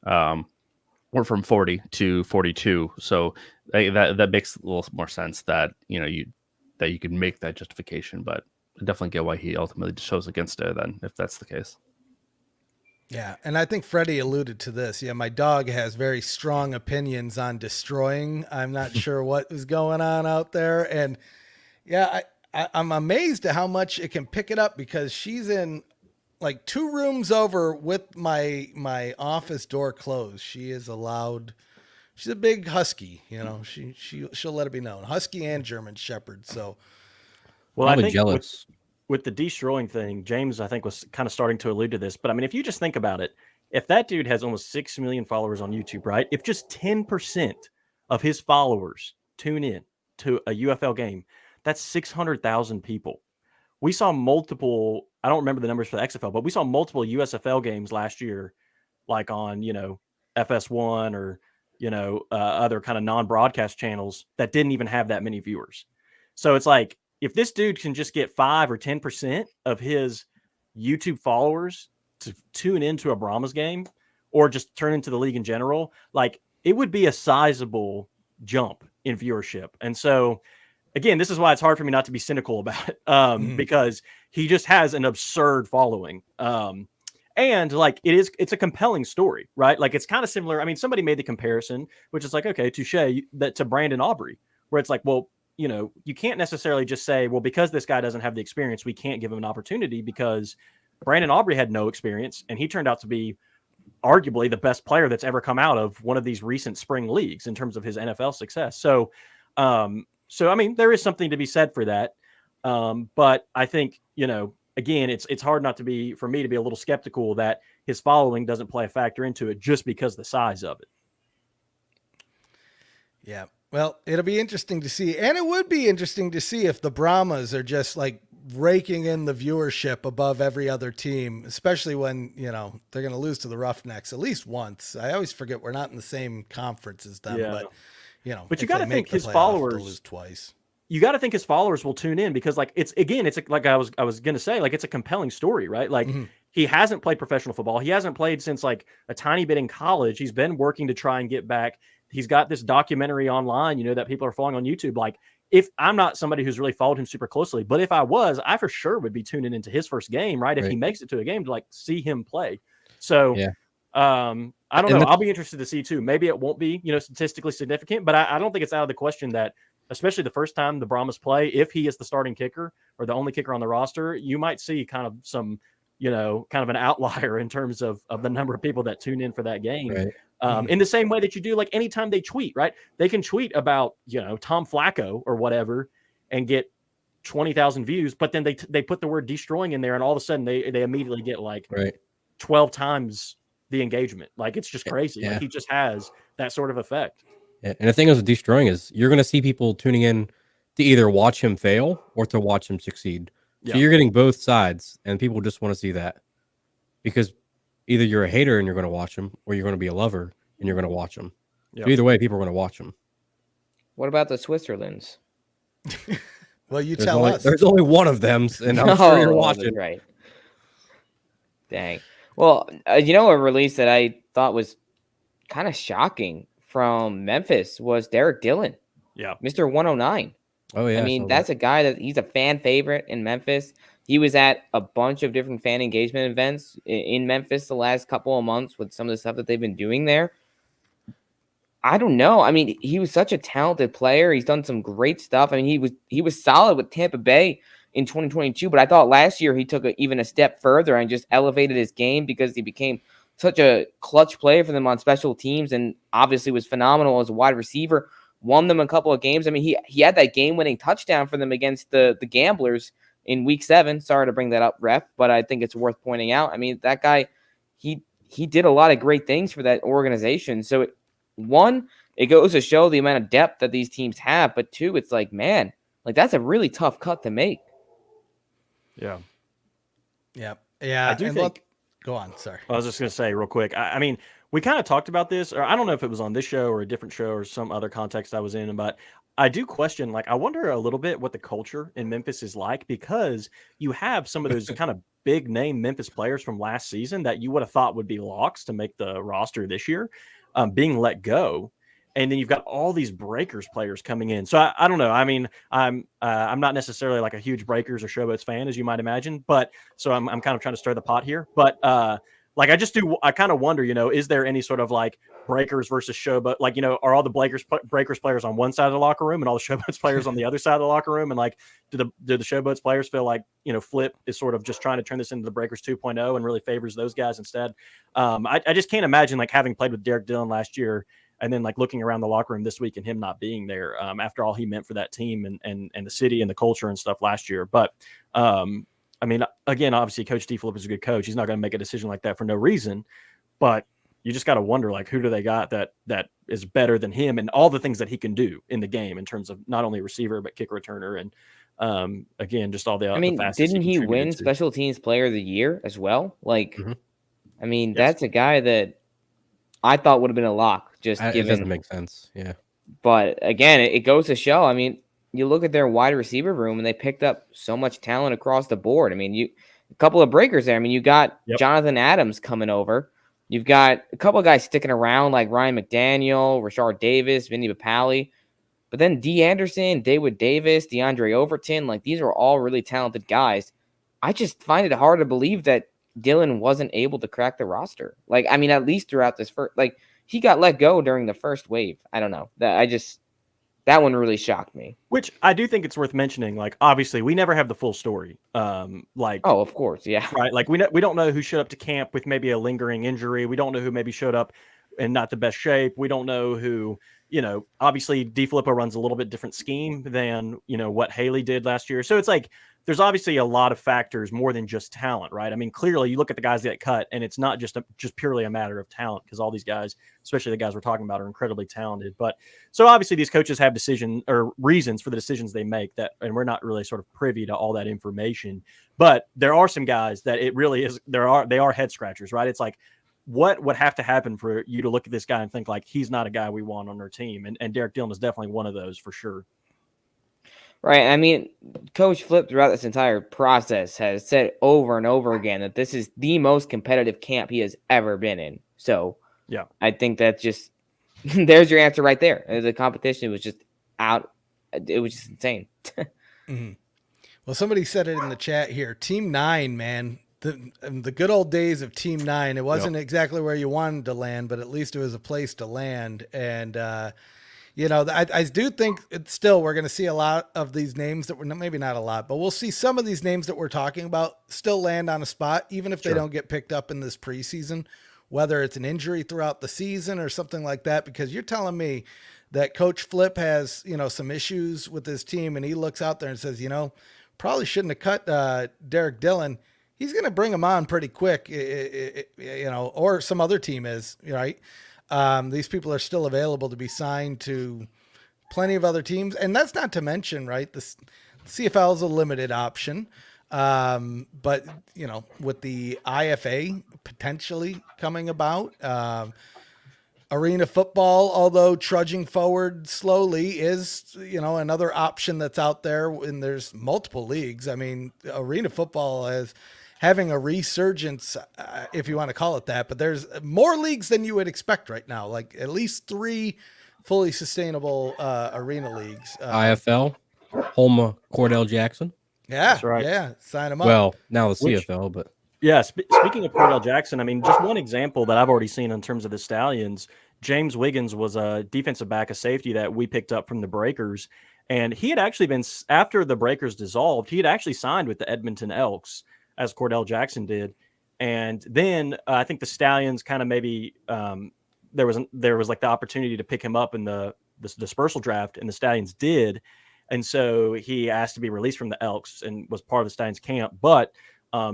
Speaker 6: or from 40 to 42. So that makes a little more sense that you can make that justification. But I definitely get why he ultimately chose against it then, if that's the case.
Speaker 5: Yeah, and I think Freddie alluded to this. Yeah, my dog has very strong opinions on destroying. I'm not sure what is going on out there, and yeah, I'm amazed at how much it can pick it up because she's in like 2 rooms over with my office door closed. She is allowed. She's a big husky, she'll let it be known. Husky and German Shepherd. So,
Speaker 8: well, I think jealous with the destroying thing, James, I think, was kind of starting to allude to this. But I mean, if you just think about it, if that dude has almost 6 million followers on YouTube, right? If just 10% of his followers tune in to a UFL game, that's 600,000 people. we saw multiple, I don't remember the numbers for the XFL, but we saw multiple USFL games last year, like on, FS1 or, other kind of non-broadcast channels that didn't even have that many viewers. So it's like, if this dude can just get 5 or 10% of his YouTube followers to tune into a Brahmas game or just turn into the league in general, like it would be a sizable jump in viewership. And so again, this is why it's hard for me not to be cynical about it, because he just has an absurd following. And like it's a compelling story, right? Like it's kind of similar. I mean, somebody made the comparison, which is like, okay, touche, that to Brandon Aubrey, where it's like, well, you can't necessarily just say, well, because this guy doesn't have the experience, we can't give him an opportunity, because Brandon Aubrey had no experience and he turned out to be arguably the best player that's ever come out of one of these recent spring leagues in terms of his NFL success. So I mean, there is something to be said for that. But I think, again, it's hard not to be, for me to be a little skeptical that his following doesn't play a factor into it just because the size of it.
Speaker 5: Yeah. Well, it'll be interesting to see. And it would be interesting to see if the Brahmas are just like raking in the viewership above every other team, especially when, they're going to lose to the Roughnecks at least once. I always forget we're not in the same conference as them, but but
Speaker 8: you got to think his
Speaker 5: playoff,
Speaker 8: followers
Speaker 5: lose twice.
Speaker 8: You got to think his followers will tune in, because like it's like I was going to say, like it's a compelling story, right? Like he hasn't played professional football. He hasn't played since like a tiny bit in college. He's been working to try and get back. He's got this documentary online, that people are following on YouTube. Like, if I'm not somebody who's really followed him super closely, but if I was, I for sure would be tuning into his first game, right? If he makes it to a game, to like see him play. So, I don't know. I'll be interested to see too. Maybe it won't be, statistically significant, but I don't think it's out of the question that, especially the first time the Brahmas play, if he is the starting kicker or the only kicker on the roster, you might see kind of some, kind of an outlier in terms of the number of people that tune in for that game.
Speaker 9: Right.
Speaker 8: In the same way that you do, like anytime they tweet, right? They can tweet about, Tom Flacco or whatever and get 20,000 views, but then they put the word destroying in there and all of a sudden they immediately get like 12 times the engagement. Like it's just crazy.
Speaker 9: Yeah.
Speaker 8: Like he just has that sort of effect.
Speaker 9: Yeah. And the thing is with destroying is you're going to see people tuning in to either watch him fail or to watch him succeed. So you're getting both sides, and people just want to see that, because either you're a hater and you're going to watch him, or you're going to be a lover and you're going to watch him. So either way, people are going to watch him.
Speaker 7: What about the Switzerlands?
Speaker 5: Well, tell us.
Speaker 9: There's only one of them, and I'm sure you're watching.
Speaker 7: Right. Dang. Well, a release that I thought was kind of shocking from Memphis was Derek Dillon.
Speaker 8: Yeah.
Speaker 7: Mr. 109.
Speaker 9: Oh, yeah.
Speaker 7: I mean, that's a guy that he's a fan favorite in Memphis. He was at a bunch of different fan engagement events in Memphis the last couple of months with some of the stuff that they've been doing there. I don't know. I mean, he was such a talented player. He's done some great stuff. I mean, he was solid with Tampa Bay in 2022, but I thought last year he took even a step further and just elevated his game because he became such a clutch player for them on special teams, and obviously was phenomenal as a wide receiver. Won them a couple of games. I mean, he had that game-winning touchdown for them against the Gamblers in Week 7. Sorry to bring that up, ref, but I think it's worth pointing out. I mean, that guy, he did a lot of great things for that organization. So, it goes to show the amount of depth that these teams have, but two, it's like, man, like that's a really tough cut to make.
Speaker 8: Yeah.
Speaker 5: Yeah. Yeah.
Speaker 8: I do think.
Speaker 5: Go on. Sorry.
Speaker 8: I was just going to say real quick. I mean, we kind of talked about this, or I don't know if it was on this show or a different show or some other context I was in, but I do question, like, I wonder a little bit what the culture in Memphis is like, because you have some of those kind of big name Memphis players from last season that you would have thought would be locks to make the roster this year, being let go. And then you've got all these Breakers players coming in. So I don't know. I mean, I'm not necessarily like a huge Breakers or Showboats fan, as you might imagine, but so I'm kind of trying to stir the pot here. But like I kind of wonder, is there any sort of like Breakers versus Showboat? Like, are all the Breakers players on one side of the locker room and all the Showboats players on the other side of the locker room? And like, do the Showboats players feel like, Flip is sort of just trying to turn this into the Breakers 2.0 and really favors those guys instead? I just can't imagine like having played with Derek Dillon last year and then like looking around the locker room this week and him not being there after all he meant for that team and the city and the culture and stuff last year. But I mean, again, obviously Coach D. Flip is a good coach. He's not going to make a decision like that for no reason, but you just got to wonder, like, who do they got that is better than him and all the things that he can do in the game in terms of not only receiver, but kick returner and Again, just all the
Speaker 7: I mean,
Speaker 8: facets
Speaker 7: didn't he
Speaker 8: contributed
Speaker 7: win
Speaker 8: to.
Speaker 7: Special Teams Player of the Year as well? Like, I mean,
Speaker 8: Yes.
Speaker 7: that's a guy that I thought would have been a lock, just
Speaker 9: It
Speaker 7: given.
Speaker 9: doesn't make sense. Yeah.
Speaker 7: But again, it goes to show. I mean, you look at their wide receiver room, and they picked up so much talent across the board. I mean, a couple of breakers there. I mean, you got Jonathan Adams coming over. You've got a couple of guys sticking around like Ryan McDaniel, Rashard Davis, Vinny Papali. But then D. Anderson, David Davis, DeAndre Overton, like these are all really talented guys. I just find it hard to believe that Dylan wasn't able to crack the roster. Like, I mean, at least throughout this first, like he got let go during the first wave. I don't know. That one really shocked me.
Speaker 8: Which I do think it's worth mentioning. Like, obviously, we never have the full story.
Speaker 7: Oh, of course, yeah.
Speaker 8: Right. Like, we don't know who showed up to camp with maybe a lingering injury. We don't know who maybe showed up in not the best shape. We don't know who, obviously DeFilippo runs a little bit different scheme than, what Haley did last year. So it's like, there's obviously a lot of factors more than just talent, right? I mean, clearly you look at the guys that get cut and it's not just purely a matter of talent, because all these guys, especially the guys we're talking about, are incredibly talented. But so obviously these coaches have decision or reasons for the decisions they make and we're not really sort of privy to all that information. But there are some guys that it really is, they are head scratchers, right? It's like, what would have to happen for you to look at this guy and think like, he's not a guy we want on our team? And Derek Dillon is definitely one of those for sure.
Speaker 7: Right. I mean, Coach Flip throughout this entire process has said over and over again that this is the most competitive camp he has ever been in. So
Speaker 8: yeah,
Speaker 7: I think that's just there's your answer right there. The competition was just out. It was just insane.
Speaker 5: Mm-hmm. Well, somebody said it in the chat here. Team 9, man. The good old days of Team 9. It wasn't exactly where you wanted to land, but at least it was a place to land. And, I do think we're going to see a lot of these names that maybe not a lot, but we'll see some of these names that we're talking about still land on a spot, even if they don't get picked up in this preseason, whether it's an injury throughout the season or something like that, because you're telling me that Coach Flip has, some issues with his team and he looks out there and says, probably shouldn't have cut Derek Dillon. He's going to bring him on pretty quick, or some other team is, right? These people are still available to be signed to plenty of other teams. And that's not to mention, right, the CFL is a limited option. But, with the IFA potentially coming about, arena football, although trudging forward slowly, is, another option that's out there. And there's multiple leagues. I mean, arena football is having a resurgence, if you want to call it that, but there's more leagues than you would expect right now, like at least 3 fully sustainable arena leagues.
Speaker 9: IFL, home of Cordell Jackson.
Speaker 5: Yeah,
Speaker 8: that's right.
Speaker 5: Yeah, sign them up.
Speaker 9: Well, now the CFL, but
Speaker 8: yeah. Speaking of Cordell Jackson, I mean, just one example that I've already seen in terms of the Stallions, James Wiggins was a defensive back, a safety that we picked up from the Breakers, and he had actually been, after the Breakers dissolved, he had actually signed with the Edmonton Elks, as Cordell Jackson did. And then I think the Stallions kind of maybe there was like the opportunity to pick him up in the dispersal draft, and the Stallions did. And so he asked to be released from the Elks and was part of the Stallions camp, but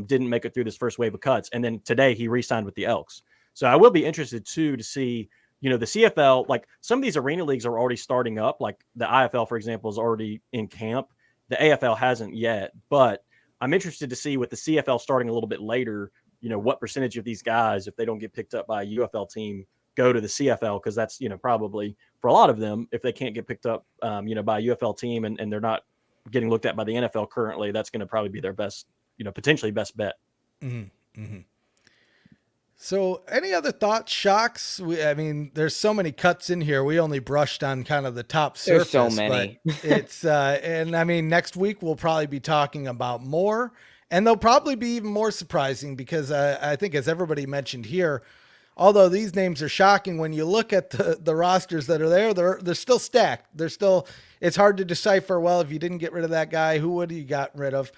Speaker 8: didn't make it through this first wave of cuts. And then today he re-signed with the Elks. So I will be interested too to see, the CFL, like some of these arena leagues are already starting up. Like the IFL, for example, is already in camp. The AFL hasn't yet, but I'm interested to see with the CFL starting a little bit later, what percentage of these guys, if they don't get picked up by a UFL team, go to the CFL, because that's, probably for a lot of them, if they can't get picked up, by a UFL team and they're not getting looked at by the NFL currently, that's going to probably be their best, potentially best bet.
Speaker 5: Mm-hmm. Mm-hmm. So any other thoughts, Shocks? There's so many cuts in here. We only brushed on kind of the top surface.
Speaker 7: There's so many.
Speaker 5: But it's, next week we'll probably be talking about more, and they'll probably be even more surprising because I think, as everybody mentioned here, although these names are shocking, when you look at the rosters that are there, they're still stacked. It's hard to decipher, well, if you didn't get rid of that guy, who would you got rid of?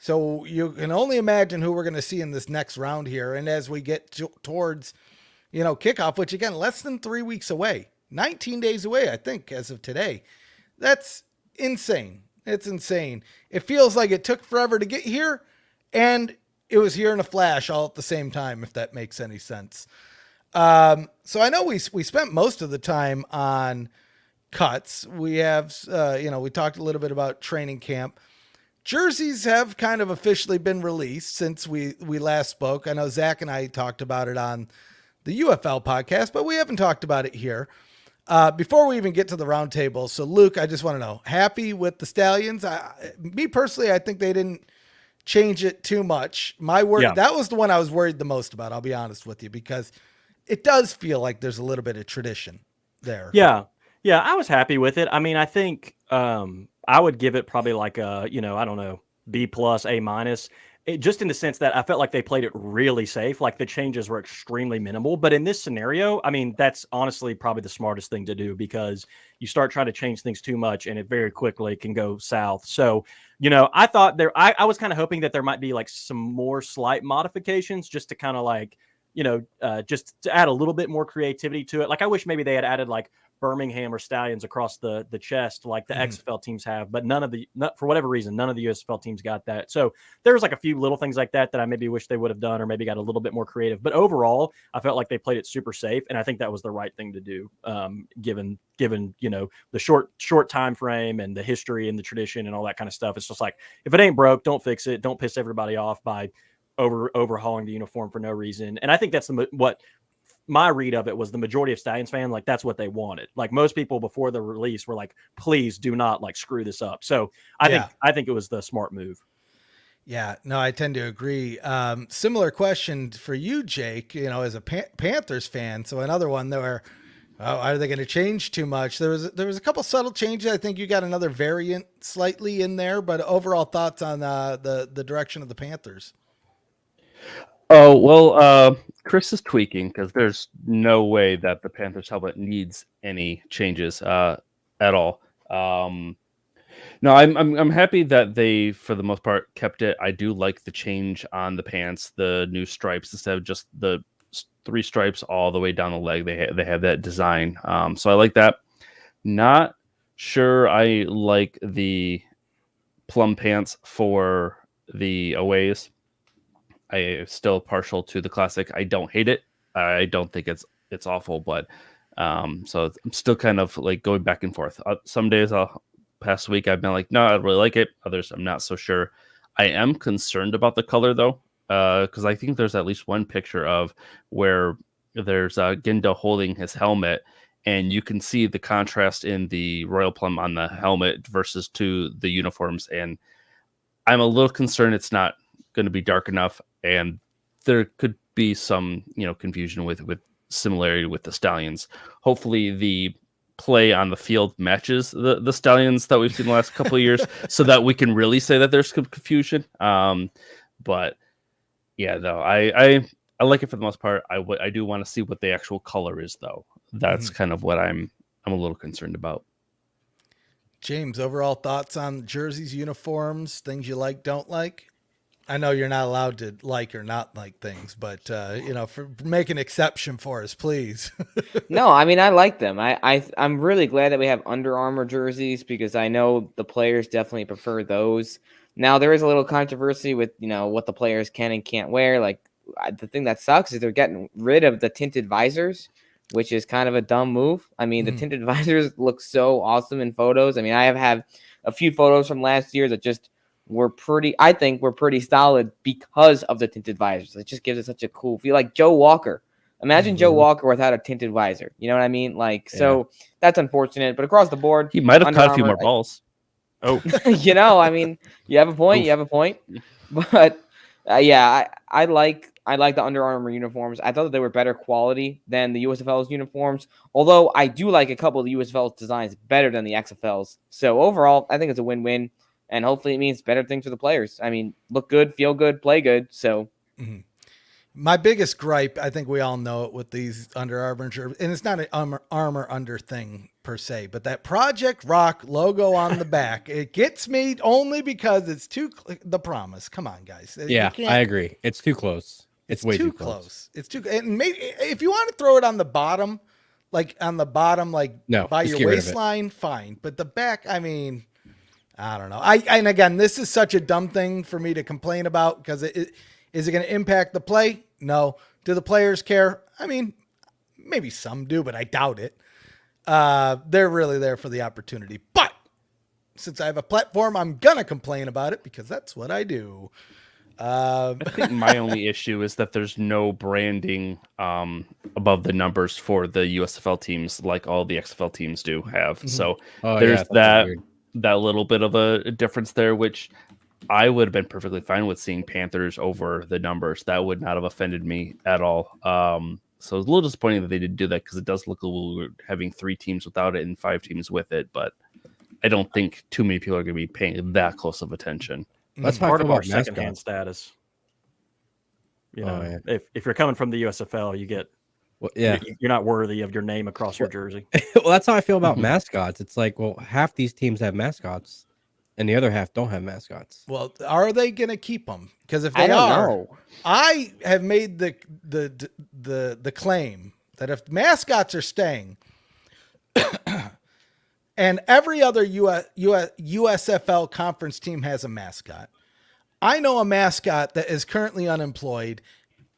Speaker 5: So you can only imagine who we're going to see in this next round here. And as we get towards, kickoff, which again, less than 3 weeks away, 19 days away, I think, as of today, that's insane. It's insane. It feels like it took forever to get here, and it was here in a flash all at the same time, if that makes any sense. So I know we spent most of the time on cuts. We have, we talked a little bit about training camp. jerseys have kind of officially been released since we last spoke. I know Zach and I talked about it on the UFL podcast, but we haven't talked about it here. Before we even get to the roundtable, so Luke, I just want to know, happy with the Stallions? Me personally, I think they didn't change it too much. That was the one I was worried the most about, I'll be honest with you, because it does feel like there's a little bit of tradition there.
Speaker 8: Yeah, I was happy with it. I mean, I think I would give it probably like a, I don't know, B plus, A minus. Just in the sense that I felt like they played it really safe. Like the changes were extremely minimal. But in this scenario, I mean, that's honestly probably the smartest thing to do, because you start trying to change things too much and it very quickly can go south. So, I thought I was kind of hoping that there might be like some more slight modifications just to kind of like, just to add a little bit more creativity to it. Like I wish maybe they had added like Birmingham or Stallions across the chest like the XFL teams have, but for whatever reason, none of the USFL teams got that. So there was like a few little things like that I maybe wish they would have done, or maybe got a little bit more creative. But overall, I felt like they played it super safe, and I think that was the right thing to do, given the short time frame and the history and the tradition and all that kind of stuff. It's just like, if it ain't broke, don't fix it. Don't piss everybody off by overhauling the uniform for no reason. And I think that's what my read of it was. The majority of Stallions fans, like, that's what they wanted. Like most people before the release were like, please do not like screw this up. So I think it was the smart move.
Speaker 5: Yeah, no, I tend to agree. Similar question for you, Jake, as a Panthers fan. So another one where, are they going to change too much? There was a couple subtle changes. I think you got another variant slightly in there, but overall thoughts on the direction of the Panthers.
Speaker 6: Oh, well, Chris is tweaking, because there's no way that the Panthers helmet needs any changes at all. No, I'm happy that they, for the most part, kept it. I do like the change on the pants, the new stripes instead of just the 3 stripes all the way down the leg. They have that design, so I like that. Not sure I like the plum pants for the aways. I am still partial to the classic. I don't hate it. I don't think it's awful, but so I'm still kind of like going back and forth. Some days past week I've been like, no, I really like it. Others I'm not so sure. I am concerned about the color though, because I think there's at least one picture of where there's Gindo holding his helmet, and you can see the contrast in the royal plum on the helmet versus to the uniforms, and I'm a little concerned it's not going to be dark enough, and there could be some confusion with similarity with the Stallions. Hopefully the play on the field matches the Stallions that we've seen the last couple of years, so that we can really say that there's confusion. But yeah, though I like it for the most part. I do want to see what the actual color is, though. That's kind of what I'm a little concerned about.
Speaker 5: James, overall thoughts on jerseys, uniforms, things you like, don't like? I know you're not allowed to like or not like things, but make an exception for us, please.
Speaker 7: No, I mean, I like them. I'm really glad that we have Under Armour jerseys, because I know the players definitely prefer those. Now there is a little controversy with what the players can and can't wear. Like the thing that sucks is they're getting rid of the tinted visors, which is kind of a dumb move. I mean, the tinted visors look so awesome in photos. I mean, I have a few photos from last year that just I think we're pretty solid because of the tinted visors. It just gives it such a cool feel. Like Joe Walker. Imagine Joe Walker without a tinted visor. You know what I mean? So that's unfortunate. But across the board,
Speaker 6: he might have caught a few more balls.
Speaker 8: Oh,
Speaker 7: I mean, you have a point. You have a point. But I like the Under Armour uniforms. I thought that they were better quality than the USFL's uniforms. Although I do like a couple of the USFL's designs better than the XFL's. So overall, I think it's a win-win. And hopefully it means better things for the players. I mean, look good, feel good, play good. So
Speaker 5: my biggest gripe, I think we all know it with these Under Armour, and it's not an Armour Under thing per se, but that Project Rock logo on the back, it gets me only because it's the promise. Come on, guys.
Speaker 9: Yeah, I agree. It's too close. It's way too close.
Speaker 5: It's too, and maybe if you want to throw it on the bottom, by your waistline, fine. But the back, I mean, I don't know. And again, this is such a dumb thing for me to complain about, because is it going to impact the play? No. Do the players care? I mean, maybe some do, but I doubt it. They're really there for the opportunity. But since I have a platform, I'm gonna complain about it because that's what I do.
Speaker 6: I think my only issue is that there's no branding above the numbers for the USFL teams like all the XFL teams do have. So there's that little bit of a difference there, which I would have been perfectly fine with seeing Panthers over the numbers. That would not have offended me at all. So it's a little disappointing that they didn't do that because it does look a little weird having 3 teams without it and 5 teams with it. But I don't think too many people are going to be paying that close of attention.
Speaker 8: That's part of our secondhand status. You know, if you're coming from the USFL, you get, you're not worthy of your name across your jersey.
Speaker 9: Well, that's how I feel about mascots. It's like, well, half these teams have mascots, and the other half don't have mascots.
Speaker 5: Well, are they going to keep them? Because if they are, I have made the claim that if mascots are staying, and every other USFL conference team has a mascot, I know a mascot that is currently unemployed,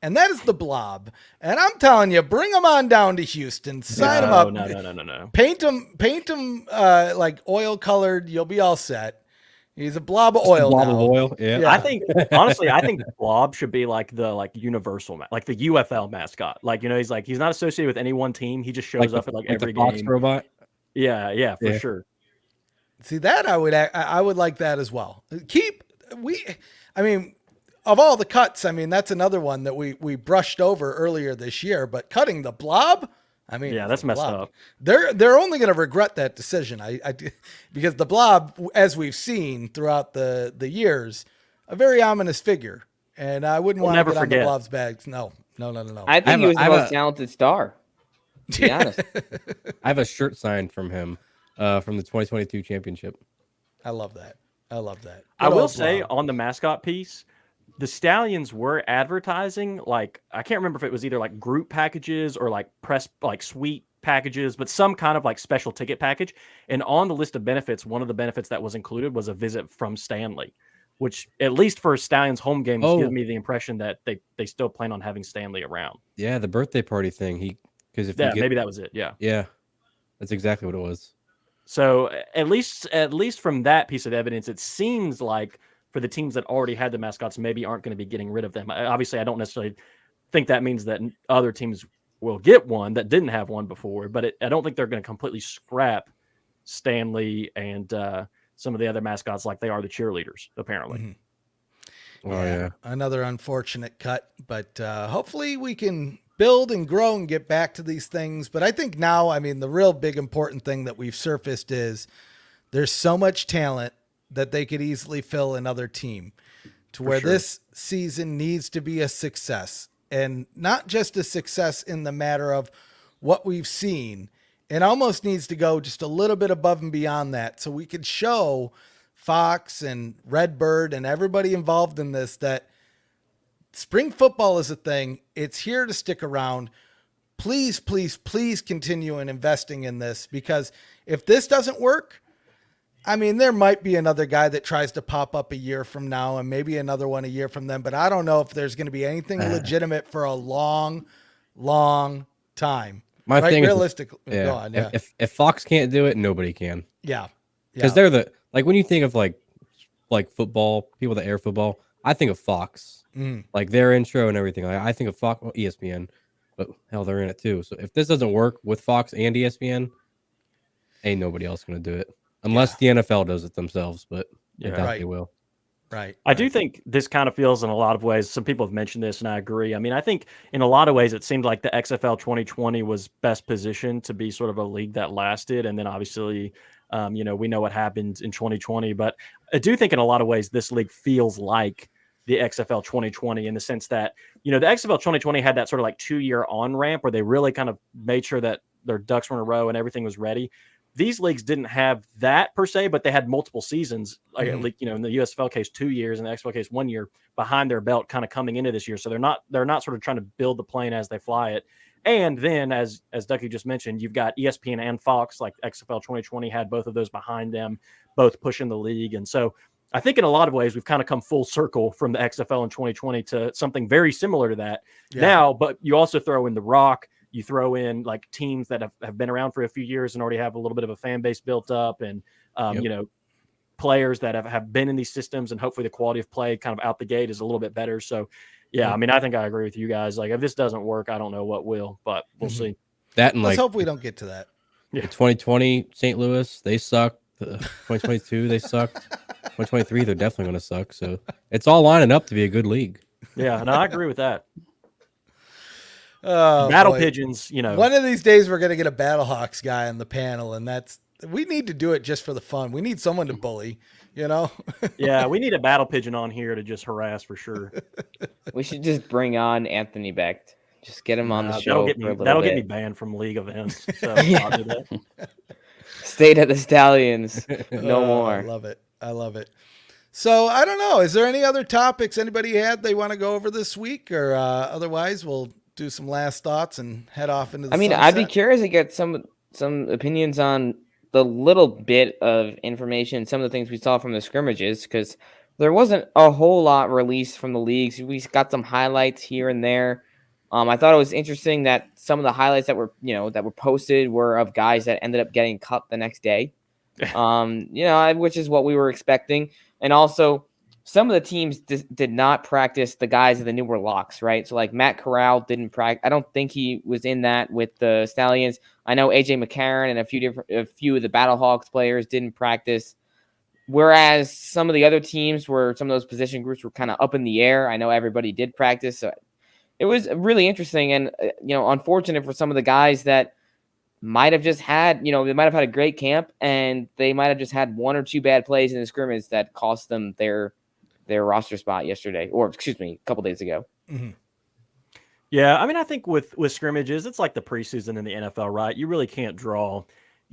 Speaker 5: and that is the Blob. And I'm telling you, bring them on down to Houston, sign them up.
Speaker 8: No.
Speaker 5: Paint them like oil colored. You'll be all set. He's a blob of oil.
Speaker 9: Blob of oil. Yeah.
Speaker 8: I think honestly, Blob should be like the universal, like the UFL mascot. Like, you know, he's not associated with any one team. He just shows up at like every
Speaker 9: Fox
Speaker 8: game.
Speaker 9: Robot.
Speaker 8: Yeah, for sure.
Speaker 5: See that I would like that as well. I mean, of all the cuts, I mean that's another one that we brushed over earlier this year. But cutting the Blob. I mean,
Speaker 8: yeah, that's messed up.
Speaker 5: They're only going to regret that decision. Because the Blob, as we've seen throughout the years, a very ominous figure, and I wouldn't want to get on the Blob's bags. No.
Speaker 7: I think he was the most talented star. To be honest,
Speaker 9: I have a shirt signed from him from the 2022 championship.
Speaker 5: I love that.
Speaker 8: I will say on the mascot piece, the Stallions were advertising, like, I can't remember if it was either like group packages or like press, like suite packages, but some kind of like special ticket package. And on the list of benefits, one of the benefits that was included was a visit from Stanley, which at least for Stallions home games gives me the impression that they still plan on having Stanley around.
Speaker 9: Yeah, the birthday party thing.
Speaker 8: Maybe that was it. Yeah,
Speaker 9: that's exactly what it was.
Speaker 8: So at least from that piece of evidence, it seems like for the teams that already had the mascots, maybe aren't going to be getting rid of them. Obviously, I don't necessarily think that means that other teams will get one that didn't have one before, but I don't think they're going to completely scrap Stanley and some of the other mascots like they are the cheerleaders, apparently.
Speaker 5: Mm-hmm. Another unfortunate cut, but hopefully we can build and grow and get back to these things. But I think now, I mean, the real big important thing that we've surfaced is there's so much talent that they could easily fill another team to where this season needs to be a success, and not just a success in the matter of what we've seen. It almost needs to go just a little bit above and beyond that. So we could show Fox and Redbird and everybody involved in this that spring football is a thing. It's here to stick around. Please, please, please continue in investing in this, because if this doesn't work, I mean, there might be another guy that tries to pop up a year from now and maybe another one a year from then, but I don't know if there's going to be anything legitimate for a long, long time.
Speaker 9: My thing
Speaker 5: realistically,
Speaker 9: is, if Fox can't do it, nobody can.
Speaker 5: Yeah.
Speaker 9: Because they're like, when you think of like football, people that air football, I think of Fox, like their intro and everything. I think of Fox, ESPN, but hell, they're in it too. So if this doesn't work with Fox and ESPN, ain't nobody else going to do it. Unless the NFL does it themselves, but I doubt they will.
Speaker 5: Right.
Speaker 8: I do think this kind of feels in a lot of ways, some people have mentioned this and I agree. I mean, I think in a lot of ways, it seemed like the XFL 2020 was best positioned to be sort of a league that lasted. And then obviously, we know what happened in 2020, but I do think in a lot of ways, this league feels like the XFL 2020 in the sense that, the XFL 2020 had that sort of like 2-year on ramp where they really kind of made sure that their ducks were in a row and everything was ready. These leagues didn't have that per se, but they had multiple seasons, like in the USFL case, 2 years, and the XFL case 1 year behind their belt, kind of coming into this year. So they're not sort of trying to build the plane as they fly it. And then, as Ducky just mentioned, you've got ESPN and Fox, like XFL 2020 had both of those behind them, both pushing the league. And so I think in a lot of ways, we've kind of come full circle from the XFL in 2020 to something very similar to that now. But you also throw in The Rock. You throw in like teams that have been around for a few years and already have a little bit of a fan base built up. And, players that have been in these systems, and hopefully the quality of play kind of out the gate is a little bit better. So, yeah, I mean, I think I agree with you guys. Like, if this doesn't work, I don't know what will, but we'll see.
Speaker 9: That and
Speaker 5: Let's
Speaker 9: like
Speaker 5: hope we don't get to that.
Speaker 9: the 2020 St. Louis, they sucked. The 2022, they sucked. 2023, they're definitely going to suck. So it's all lining up to be a good league.
Speaker 8: Yeah, no, I agree with that.
Speaker 5: Oh,
Speaker 8: Battle
Speaker 5: boy.
Speaker 8: Pigeons, you know.
Speaker 5: One of these days we're going to get a Battlehawks guy on the panel, and we need to do it just for the fun. We need someone to bully, you know?
Speaker 8: Yeah, we need a Battle Pigeon on here to just harass for sure.
Speaker 7: We should just bring on Anthony Becht. Just get him on the show.
Speaker 8: That'll get me banned from league events. So I'll do that.
Speaker 7: State of the Stallions. No more.
Speaker 5: I love it. I love it. So I don't know. Is there any other topics anybody had they want to go over this week, or otherwise we'll do some last thoughts and head off into the sunset?
Speaker 7: I'd be curious to get some opinions on the little bit of information, some of the things we saw from the scrimmages, because there wasn't a whole lot released from the leagues. We got some highlights here and there. I thought it was interesting that some of the highlights that were posted were of guys that ended up getting cut the next day. Which is what we were expecting. And also, some of the teams did not practice the guys of the newer locks, right? So, like Matt Corral didn't practice. I don't think he was in that with the Stallions. I know AJ McCarron and a few of the Battlehawks players didn't practice. Whereas some of the other teams some of those position groups were kind of up in the air. I know everybody did practice. So it was really interesting and, unfortunate for some of the guys that might have just had, they might have had a great camp and they might have just had one or two bad plays in the scrimmage that cost them their roster spot yesterday, or excuse me, a couple days ago.
Speaker 5: Mm-hmm.
Speaker 8: Yeah, I mean, I think with scrimmages, it's like the preseason in the NFL, right? You really can't draw,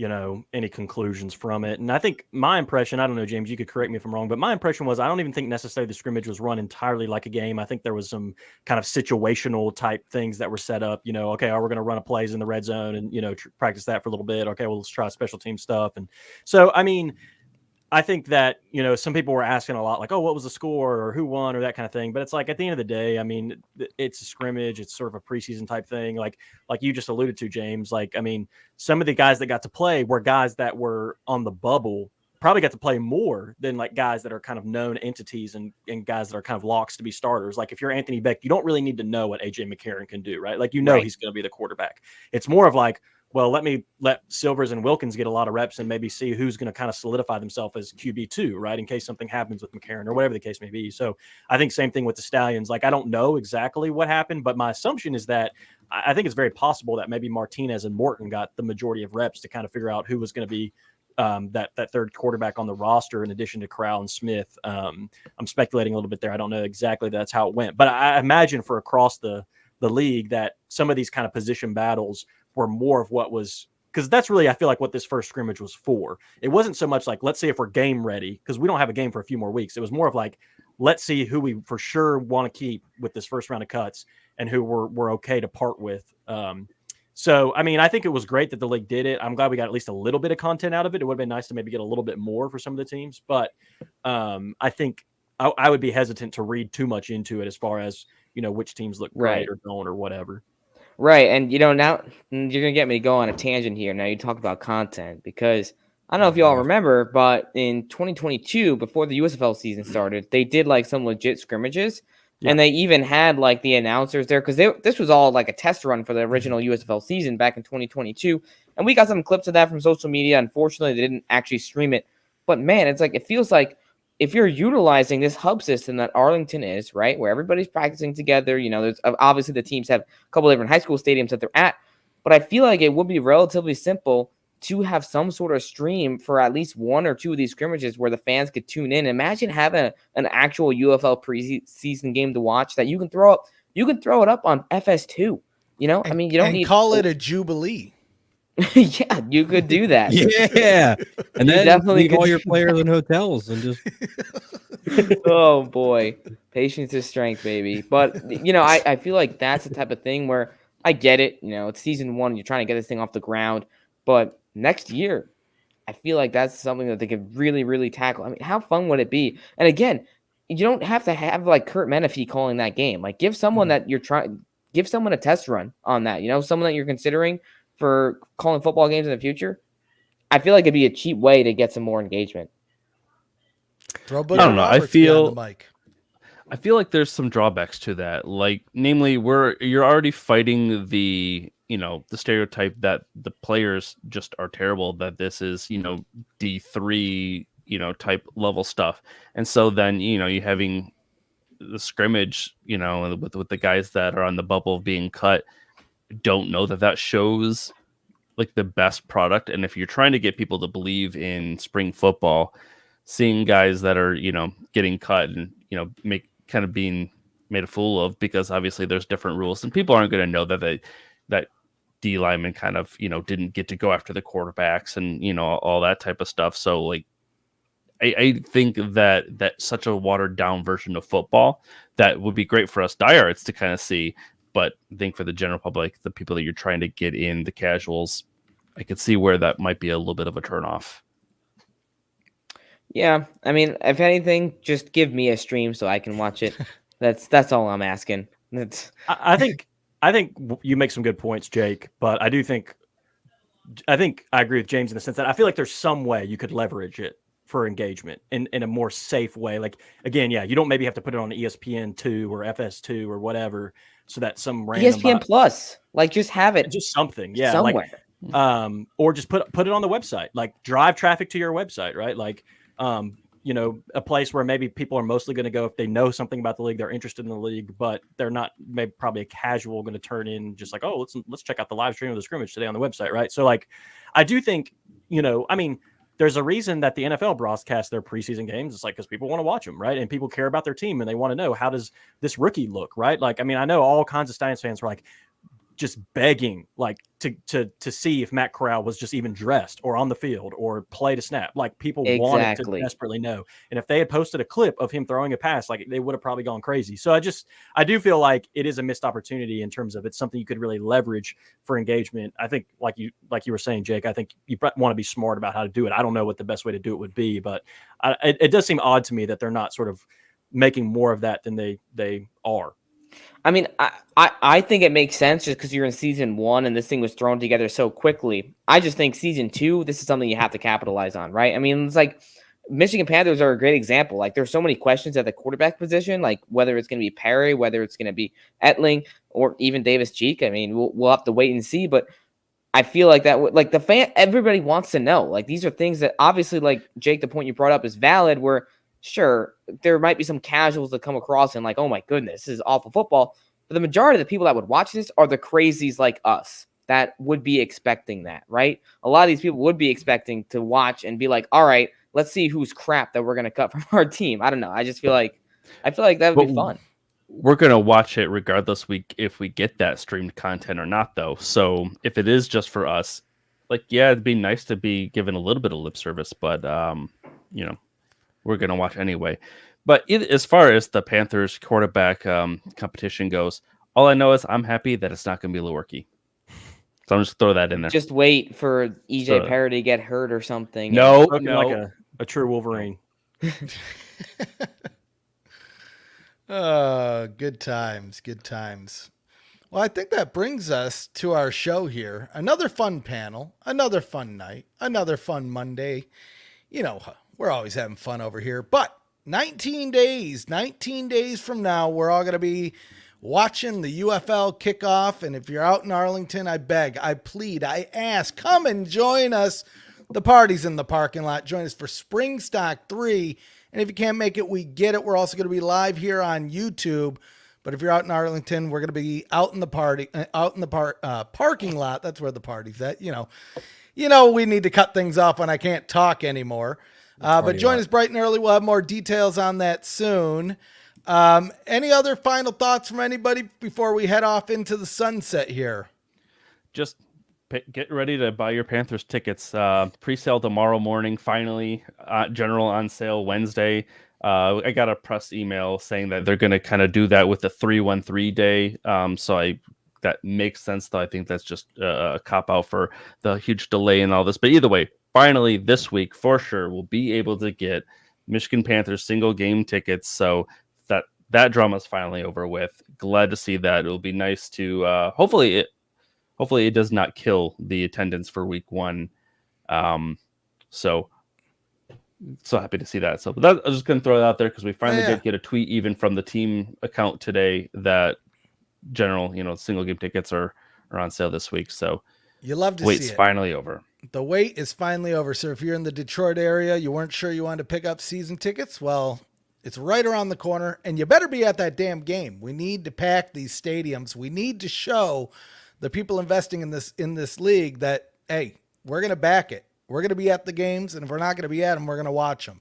Speaker 8: any conclusions from it. And I think my impression, I don't know, James, you could correct me if I'm wrong, but my impression was I don't even think necessarily the scrimmage was run entirely like a game. I think there was some kind of situational type things that were set up, okay, we're going to run a plays in the red zone and, practice that for a little bit. Okay, well, let's try special team stuff. And so, I mean, I think that, some people were asking a lot like, oh, what was the score or who won or that kind of thing. But it's like at the end of the day, I mean, it's a scrimmage. It's sort of a preseason type thing. Like you just alluded to, James, like, I mean, some of the guys that got to play were guys that were on the bubble, probably got to play more than like guys that are kind of known entities and guys that are kind of locks to be starters. Like if you're Anthony Becht, you don't really need to know what AJ McCarron can do, right? Like, right. He's going to be the quarterback. It's more of like, well, let Silvers and Wilkins get a lot of reps and maybe see who's going to kind of solidify themselves as QB2, right? In case something happens with McCarron or whatever the case may be. So I think same thing with the Stallions. Like, I don't know exactly what happened, but my assumption is that I think it's very possible that maybe Martinez and Morton got the majority of reps to kind of figure out who was going to be that third quarterback on the roster in addition to Corral and Smith. I'm speculating a little bit there. I don't know exactly that's how it went, but I imagine for across the league that some of these kind of position battles were more of what was, because that's really, I feel like what this first scrimmage was for. It wasn't so much like, let's see if we're game ready, because we don't have a game for a few more weeks. It was more of like, let's see who we for sure want to keep with this first round of cuts and who we're okay to part with. So, I mean, I think it was great that the league did it. I'm glad we got at least a little bit of content out of it. It would have been nice to maybe get a little bit more for some of the teams, but I think I would be hesitant to read too much into it as far as, which teams look great or don't or whatever.
Speaker 7: Right. And, now you're going to get me to go on a tangent here. Now you talk about content, because I don't know if you all remember, but in 2022, before the USFL season started, they did like some legit scrimmages. Yeah. And they even had like the announcers there, because this was all like a test run for the original USFL season back in 2022. And we got some clips of that from social media. Unfortunately, they didn't actually stream it. But man, it's like, it feels like if you're utilizing this hub system that Arlington is, right, where everybody's practicing together, there's obviously the teams have a couple of different high school stadiums that they're at, but I feel like it would be relatively simple to have some sort of stream for at least one or two of these scrimmages where the fans could tune in. Imagine having an actual UFL preseason game to watch that you can throw up. You can throw it up on FS2. I mean, you don't need
Speaker 5: call it a jubilee.
Speaker 7: Yeah, you could do that.
Speaker 9: Yeah, and then
Speaker 7: definitely
Speaker 9: leave all your players in hotels and just.
Speaker 7: Oh boy, patience is strength, baby. But I feel like that's the type of thing where I get it. It's season one, you're trying to get this thing off the ground, but next year, I feel like that's something that they could really, really tackle. I mean, how fun would it be? And again, you don't have to have like Kurt Menefee calling that game. Like, give someone that you're trying, give someone a test run on that. Someone that you're considering for calling football games in the future. I feel like it'd be a cheap way to get some more engagement.
Speaker 5: Throw
Speaker 6: I
Speaker 5: Butcher
Speaker 6: don't know.
Speaker 5: Roberts behind the mic.
Speaker 6: I feel like there's some drawbacks to that. Like, namely, you're already fighting the stereotype that the players just are terrible. That this is D3 type level stuff, and so then you having the scrimmage with the guys that are on the bubble of being cut don't know that shows like the best product. And if you're trying to get people to believe in spring football, seeing guys that are getting cut and being made a fool of, because obviously there's different rules and people aren't going to know that D lineman didn't get to go after the quarterbacks and all that type of stuff. So like I think that such a watered down version of football that would be great for us diehards to kind of see. But I think for the general public, the people that you're trying to get in, the casuals, I could see where that might be a little bit of a turnoff.
Speaker 7: Yeah, I mean, if anything, just give me a stream so I can watch it. That's all I'm asking.
Speaker 8: I think you make some good points, Jake. But I think I agree with James in the sense that I feel like there's some way you could leverage it for engagement in a more safe way. Like, again, yeah, you don't maybe have to put it on ESPN2 or FS2 or whatever, so that some random
Speaker 7: ESPN Plus, like, just have it,
Speaker 8: just something, yeah,
Speaker 7: somewhere.
Speaker 8: Like, or just put it on the website, like drive traffic to your website, right? Like, a place where maybe people are mostly going to go if they know something about the league, they're interested in the league, but they're not maybe probably a casual going to turn in just like, oh, let's check out the live stream of the scrimmage today on the website, right? So like, I do think, I mean, there's a reason that the NFL broadcasts their preseason games. It's like because people want to watch them, right? And people care about their team and they want to know, how does this rookie look, right? Like, I mean, I know all kinds of Stallions fans were like just begging, like to see if Matt Corral was just even dressed or on the field or played a snap. Like, people wanted to desperately know. And if they had posted a clip of him throwing a pass, like, they would have probably gone crazy. So I do feel like it is a missed opportunity in terms of it's something you could really leverage for engagement. I think like you were saying, Jake, I think you want to be smart about how to do it. I don't know what the best way to do it would be, but it does seem odd to me that they're not sort of making more of that than they are.
Speaker 7: I mean, I think it makes sense just because you're in season 1 and this thing was thrown together so quickly. I just think season 2, this is something you have to capitalize on, right? I mean, it's like Michigan Panthers are a great example. Like, there's so many questions at the quarterback position, like whether it's going to be Perry, whether it's going to be Etling, or even Davis Cheek. I mean, we'll have to wait and see, but I feel like that, like, the fan, everybody wants to know. Like, these are things that obviously, like, Jake, the point you brought up is valid, where sure, there might be some casuals that come across and like, oh my goodness, this is awful football. But the majority of the people that would watch this are the crazies like us that would be expecting that, right? A lot of these people would be expecting to watch and be like, all right, let's see who's crap that we're going to cut from our team. I don't know. I feel like that would be fun.
Speaker 6: We're going to watch it regardless if we get that streamed content or not, though. So if it is just for us, like, yeah, it'd be nice to be given a little bit of lip service, but, we're going to watch anyway. But as far as the Panthers quarterback competition goes, all I know is I'm happy that it's not going to be Lewerke. So I'm just throw that in there.
Speaker 7: Just wait for EJ Perry to get hurt or something.
Speaker 6: No.
Speaker 8: Like a true Wolverine.
Speaker 5: Good times. Good times. Well, I think that brings us to our show here. Another fun panel, another fun night, another fun Monday. We're always having fun over here, but 19 days from now, we're all going to be watching the UFL kickoff. And if you're out in Arlington, I beg, I plead, I ask, come and join us. The party's in the parking lot. Join us for Spring Stock 3. And if you can't make it, we get it. We're also going to be live here on YouTube. But if you're out in Arlington, we're going to be out in the parking lot. That's where the party's at. We need to cut things off when I can't talk anymore. But join us bright and early. We'll have more details on that soon. Any other final thoughts from anybody before we head off into the sunset here?
Speaker 6: Just get ready to buy your Panthers tickets. Pre-sale tomorrow morning, finally. General on sale Wednesday. I got a press email saying that they're going to kind of do that with the 3-1-3 day. That makes sense, though. I think that's just a cop-out for the huge delay in all this. But either way, finally, this week, for sure, we'll be able to get Michigan Panthers single game tickets. So that drama is finally over with. Glad to see that. It'll be nice to hopefully it does not kill the attendance for week 1. So so happy to see that. So, but that, I was just going to throw it out there because we finally
Speaker 5: Yeah.
Speaker 6: did get a tweet even from the team account today that general, single game tickets are on sale this week. So
Speaker 5: You love to
Speaker 6: wait's
Speaker 5: see it.
Speaker 6: finally over.
Speaker 5: The wait is finally over. So if you're in the Detroit area, you weren't sure you wanted to pick up season tickets, well, it's right around the corner, and you better be at that damn game. We need to pack these stadiums. We need to show the people investing in this league that, hey, we're going to back it. We're going to be at the games, and if we're not going to be at them, we're going to watch them.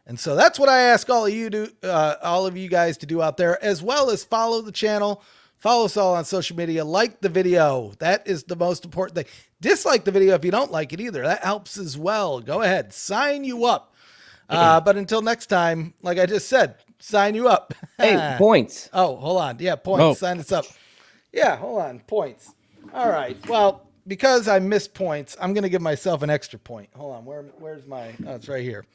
Speaker 5: And so that's what I ask all of you guys to do out there, as well as follow the channel. Follow us all on social media. Like the video. That is the most important thing. Dislike the video if you don't like it either. That helps as well. Go ahead. Sign you up. But until next time, like I just said, sign you up.
Speaker 7: Hey, points.
Speaker 5: Oh, hold on. Yeah, points.
Speaker 9: Oh.
Speaker 5: Sign us up. Yeah, hold on. Points. All right. Well, because I missed points, I'm going to give myself an extra point. Hold on. Where's my... Oh, it's right here.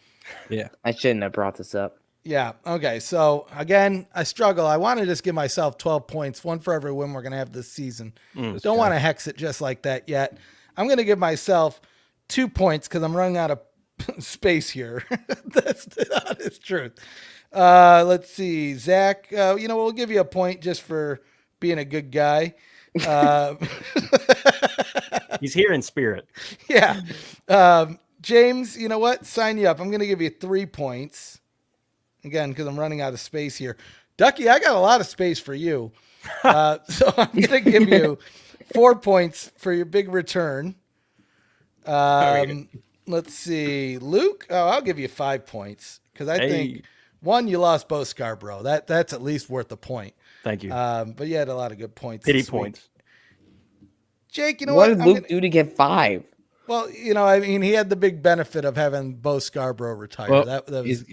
Speaker 9: Yeah.
Speaker 7: I shouldn't have brought this up.
Speaker 5: Yeah. Okay. So again, I struggle. I want to just give myself 12 points, one for every win we're going to have this season. Don't want to hex it just like that yet. I'm going to give myself 2 points because I'm running out of space here. That's the honest truth. Let's see, Zach. We'll give you a point just for being a good guy.
Speaker 8: He's here in spirit.
Speaker 5: Yeah. James, you know what? Sign you up. I'm going to give you 3 points. Again, because I'm running out of space here. Ducky, I got a lot of space for you. So I'm going to give you 4 points for your big return. Let's see. Luke, I'll give you 5 points because I think, one, you lost both Scarbrough. That's at least worth a point.
Speaker 8: Thank you.
Speaker 5: But you had a lot of good points.
Speaker 8: Pity
Speaker 5: this week.
Speaker 8: points.
Speaker 5: Jake, you know
Speaker 7: What
Speaker 5: what?
Speaker 7: did Luke do to get 5?
Speaker 5: Well, he had the big benefit of having both Scarbrough retire.
Speaker 9: Well,
Speaker 5: that was,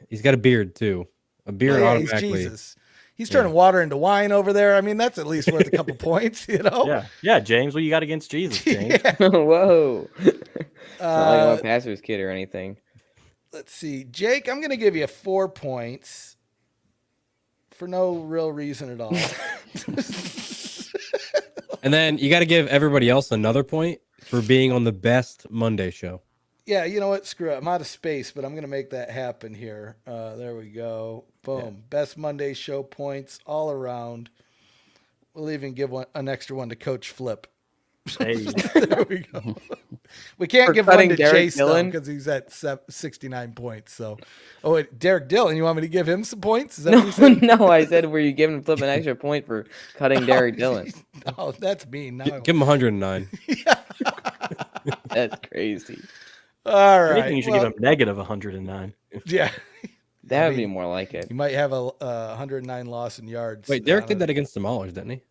Speaker 9: he's got a beard too. A beard
Speaker 5: yeah, he's
Speaker 9: automatically.
Speaker 5: Jesus. He's turning water into wine over there. I mean, that's at least worth a couple points,
Speaker 8: Yeah, James. What you got against Jesus, James?
Speaker 7: Whoa. It's not like I'm a pastor's kid or anything.
Speaker 5: Let's see. Jake, I'm going to give you 4 points for no real reason at all.
Speaker 9: And then you got to give everybody else another point for being on the best Monday show.
Speaker 5: Yeah, you know what? Screw it. I'm out of space, but I'm going to make that happen here. There we go. Boom. Yeah. Best Monday show points all around. We'll even give an extra one to Coach Flip.
Speaker 8: Hey.
Speaker 5: There we go. We can't give one to Chase because he's at 69 points. So, wait, Derek Dillon, you want me to give him some points? Is that what you said?
Speaker 7: No, I said, were you giving Flip an extra point for cutting Derek Dillon?
Speaker 5: Oh, that's mean. Now
Speaker 9: Give him 109.
Speaker 7: That's crazy.
Speaker 5: All right.
Speaker 8: I think you should give him negative 109.
Speaker 5: Yeah.
Speaker 7: That would be more like it.
Speaker 5: You might have a 109 loss in yards.
Speaker 9: Wait, Derek did that against the Maulers, didn't he?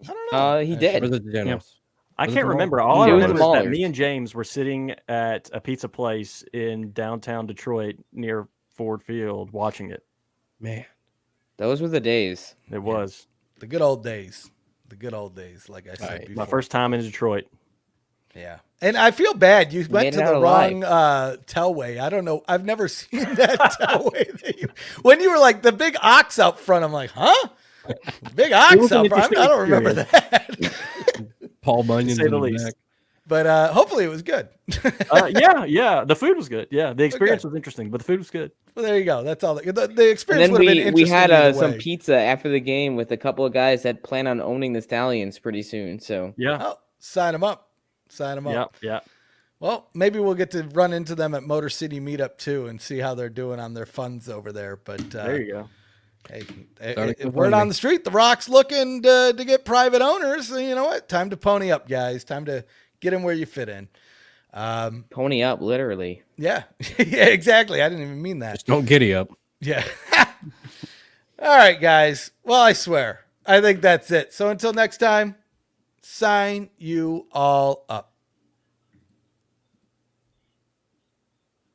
Speaker 5: I don't know.
Speaker 7: He did.
Speaker 9: Or was it the Generals?
Speaker 8: I
Speaker 9: Was it
Speaker 8: can't
Speaker 9: the
Speaker 8: remember.
Speaker 9: Maulers?
Speaker 8: All I
Speaker 7: It was
Speaker 8: remember
Speaker 7: the
Speaker 8: is that
Speaker 7: Maulers.
Speaker 8: me and James were sitting at a pizza place in downtown Detroit near Ford Field watching it.
Speaker 9: Man.
Speaker 7: Those were the days.
Speaker 8: It was
Speaker 5: The good old days. The good old days, like I said
Speaker 9: Right.
Speaker 5: before.
Speaker 8: my first time in Detroit.
Speaker 5: Yeah. And I feel bad. You went
Speaker 7: made
Speaker 5: to
Speaker 7: it
Speaker 5: the
Speaker 7: out
Speaker 5: wrong tellway. I don't know. I've never seen that tellway. When you were like the big ox out front, I'm like, huh? Big ox
Speaker 8: was an
Speaker 5: out front.
Speaker 8: interesting
Speaker 5: I don't remember
Speaker 8: experience.
Speaker 5: that.
Speaker 9: Paul Bunyan's
Speaker 8: say
Speaker 9: in
Speaker 8: the
Speaker 9: the
Speaker 8: least.
Speaker 9: back.
Speaker 5: But hopefully it was good.
Speaker 8: Yeah. The food was good. Yeah, the experience was interesting, but the food was good.
Speaker 5: Well, there you go. That's all. The
Speaker 7: And
Speaker 5: experience
Speaker 7: then
Speaker 5: would have been interesting.
Speaker 7: we had
Speaker 5: either
Speaker 7: some
Speaker 5: way.
Speaker 7: pizza after the game with a couple of guys that plan on owning the Stallions pretty soon. So
Speaker 8: Yeah.
Speaker 5: Oh, sign them up. Sign them up.
Speaker 8: Yeah.
Speaker 5: Well, maybe we'll get to run into them at Motor City Meetup too and see how they're doing on their funds over there. But
Speaker 8: There you go.
Speaker 5: hey, word on the street, the Rock's looking to get private owners. So you know what? Time to pony up, guys. Time to get in where you fit in.
Speaker 7: pony up, literally.
Speaker 5: Yeah, yeah, exactly. I didn't even mean that.
Speaker 9: Just don't giddy up.
Speaker 5: Yeah. All right, guys. Well, I swear, I think that's it. So until next time, sign you all up.